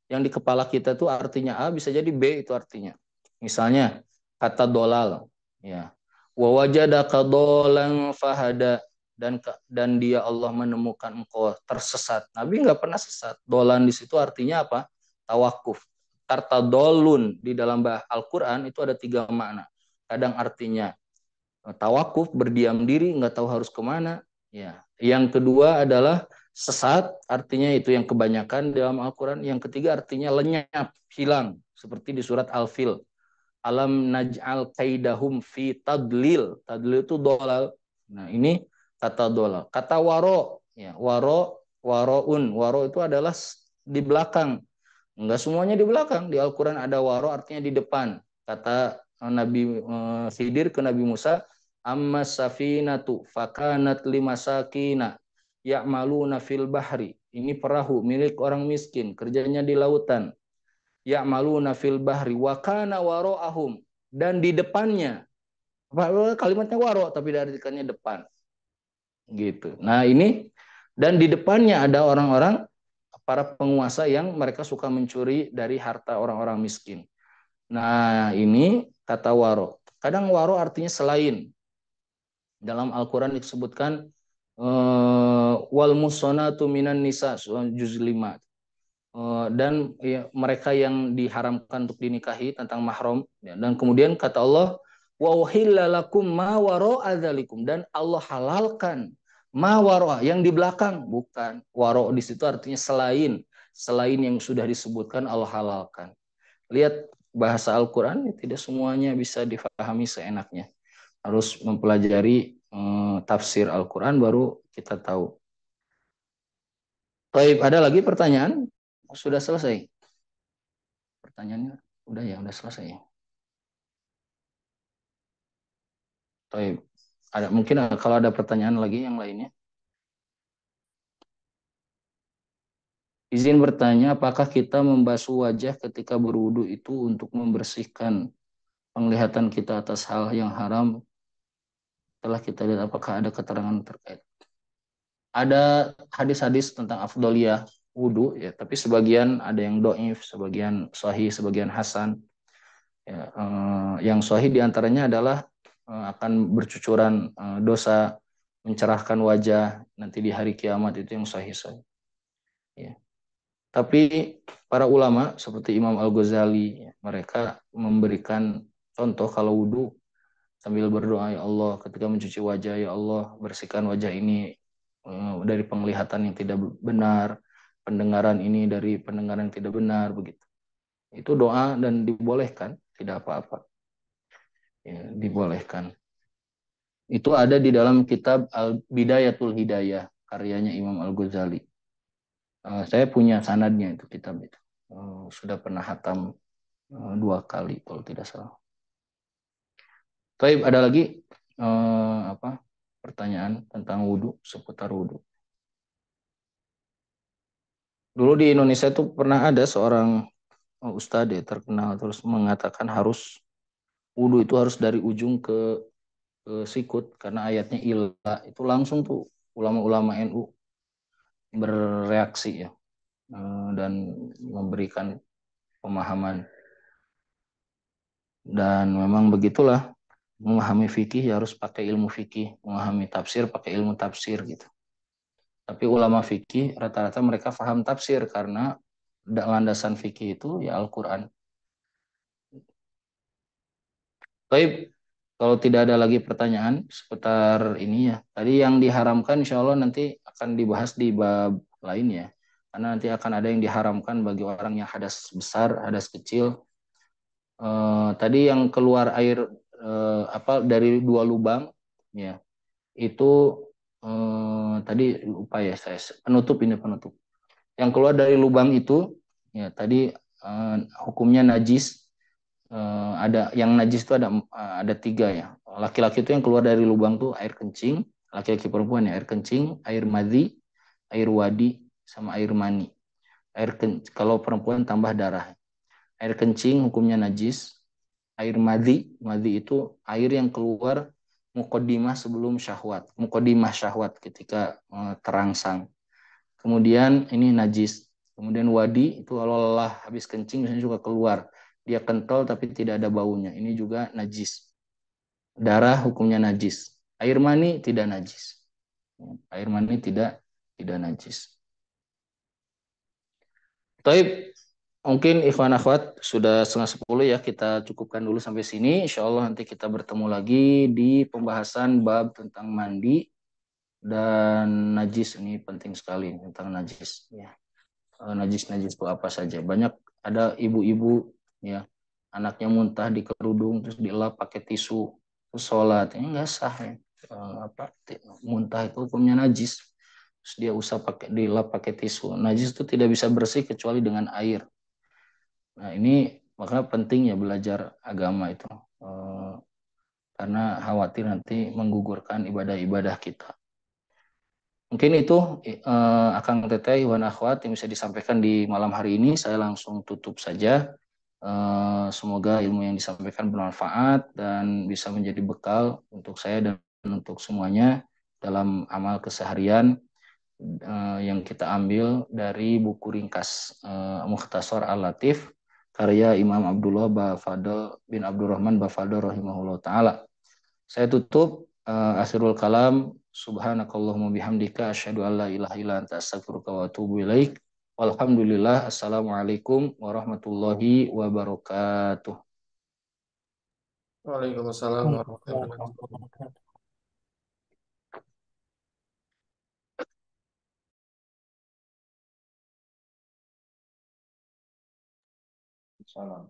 Speaker 1: yang di kepala kita tuh artinya A bisa jadi B itu artinya. Misalnya kata dolal, ya. Wa wajadaka dolan fahada, dan dia Allah menemukan engkau tersesat. Nabi nggak pernah sesat. Dolan di situ artinya apa? Tawakuf. Tartadolun di dalam Al-Quran itu ada tiga makna. Kadang artinya tawakuf, berdiam diri, nggak tahu harus kemana. Ya. Yang kedua adalah sesat, artinya itu yang kebanyakan dalam Al-Quran. Yang ketiga artinya lenyap, hilang. Seperti di surat Al-Fil. Alam naj'al kaidahum fi tadlil. Tadlil itu dolal. Nah ini kata dolal. Kata waro, ya, waroun. Waro itu adalah di belakang. Enggak semuanya di belakang. Di Al-Quran ada waro artinya di depan. Kata Nabi Khidir ke Nabi Musa, amma safinatu fakanat limasakina ya'maluna fil bahri. Ini perahu milik orang miskin, kerjanya di lautan. Ya'maluna fil bahri wa kana waro'ahum, dan di depannya. Kalimatnya waro tapi diartikannya depan. Gitu. Nah, ini dan di depannya ada orang-orang para penguasa yang mereka suka mencuri dari harta orang-orang miskin. Nah, ini kata waro. Kadang waro artinya selain. Dalam Al-Quran disebutkan wal musonatu minan nisa juz 5. Dan ya, mereka yang diharamkan untuk dinikahi tentang mahram, ya. Dan kemudian kata Allah wa uhillalakum ma wara'a dzalikum, dan Allah halalkan ma wara'a yang di belakang, bukan wara' di situ artinya selain yang sudah disebutkan Allah halalkan. Lihat bahasa Al-Qur'an tidak semuanya bisa difahami seenaknya. Harus mempelajari tafsir Al-Qur'an baru kita tahu. Baik, ada lagi pertanyaan? Sudah selesai? Pertanyaannya udah selesai ya. Baik. Ada mungkin kalau ada pertanyaan lagi yang lainnya. Izin bertanya, apakah kita membasuh wajah ketika berwudu itu untuk membersihkan penglihatan kita atas hal yang haram Setelah kita lihat apakah ada keterangan terkait. Ada hadis-hadis tentang afdoliyah wudhu ya, tapi sebagian ada yang doif, sebagian sahih, sebagian hasan. Ya, yang sahih diantaranya adalah akan bercucuran dosa, mencerahkan wajah nanti di hari kiamat, itu yang sahih sahih. Ya. Tapi para ulama seperti Imam Al-Ghazali, ya, mereka memberikan contoh kalau wudhu sambil berdoa, ya Allah, ketika mencuci wajah, ya Allah, bersihkan wajah ini dari penglihatan yang tidak benar, pendengaran ini dari pendengaran yang tidak benar, begitu. Itu doa dan dibolehkan, tidak apa-apa. Ya, dibolehkan. Itu ada di dalam kitab Al-Bidayatul Hidayah, karyanya Imam Al-Ghazali. Saya punya sanadnya itu kitab itu. Sudah pernah hatam 2 kali kalau tidak salah. Baik, ada lagi apa pertanyaan tentang wudhu, seputar wudhu. Dulu di Indonesia itu pernah ada seorang ustadz ya, terkenal terus mengatakan harus wudhu itu harus dari ujung ke sikut karena ayatnya ilah, itu langsung tuh ulama-ulama NU bereaksi ya, dan memberikan pemahaman. Dan memang begitulah, memahami fikih ya harus pakai ilmu fikih, memahami tafsir pakai ilmu tafsir gitu. Tapi ulama fikih rata-rata mereka paham tafsir karena landasan fikih itu ya Al-Quran. Baik, kalau tidak ada lagi pertanyaan seputar ini ya. Tadi yang diharamkan insya Allah nanti akan dibahas di bab lain ya. Karena nanti akan ada yang diharamkan bagi orang yang hadas besar, hadas kecil. Tadi yang keluar air apa dari 2 lubang ya. Itu tadi lupa ya saya, penutup ini penutup. Yang keluar dari lubang itu ya tadi eh, hukumnya najis. Ada yang najis itu ada 3 ya. Laki-laki itu yang keluar dari lubang tuh air kencing, laki-laki perempuan ya air kencing, air madhi, air wadi, sama air mani. Kalau perempuan tambah darah. Air kencing hukumnya najis. Air madhi, madhi itu air yang keluar mukodimah sebelum syahwat, mukodimah syahwat ketika terangsang. Kemudian ini najis. Kemudian wadi itu kalau lelah habis kencing biasanya juga keluar. Dia kental tapi tidak ada baunya. Ini juga najis. Darah hukumnya najis. Air mani tidak najis. Air mani tidak najis. Taib, mungkin Ikhwan Akhwat sudah 9:30 ya, kita cukupkan dulu sampai sini. Insya Allah nanti kita bertemu lagi di pembahasan bab tentang mandi dan najis. Ini penting sekali tentang najis. Ya. Najis-najis itu apa saja. Banyak ada ibu-ibu ya, anaknya muntah di kerudung terus dilap pakai tisu terus sholat, ini nggak sah ya. Apa muntah itu hukumnya najis, terus dia usah pakai dilap pakai tisu. Najis itu tidak bisa bersih kecuali dengan air. Nah ini makanya penting ya belajar agama itu, karena khawatir nanti menggugurkan ibadah-ibadah kita. Mungkin itu Akang Teteh, Iwan Akhwat yang bisa disampaikan di malam hari ini. Saya langsung tutup saja. Semoga ilmu yang disampaikan bermanfaat dan bisa menjadi bekal untuk saya dan untuk semuanya dalam amal keseharian yang kita ambil dari buku ringkas Mukhtasar Al-Latif karya Imam Abdullah Bafadl bin Abdurrahman Bafadl rahimahullah ta'ala. Saya tutup akhirul kalam. Subhanakallahumma bihamdika asyhadu an la ilaha illa anta astaghfiruka wa atubu ilaik. Walhamdulillah. Assalamualaikum warahmatullahi wabarakatuh.
Speaker 3: Waalaikumsalam warahmatullahi wabarakatuh.
Speaker 1: Salam.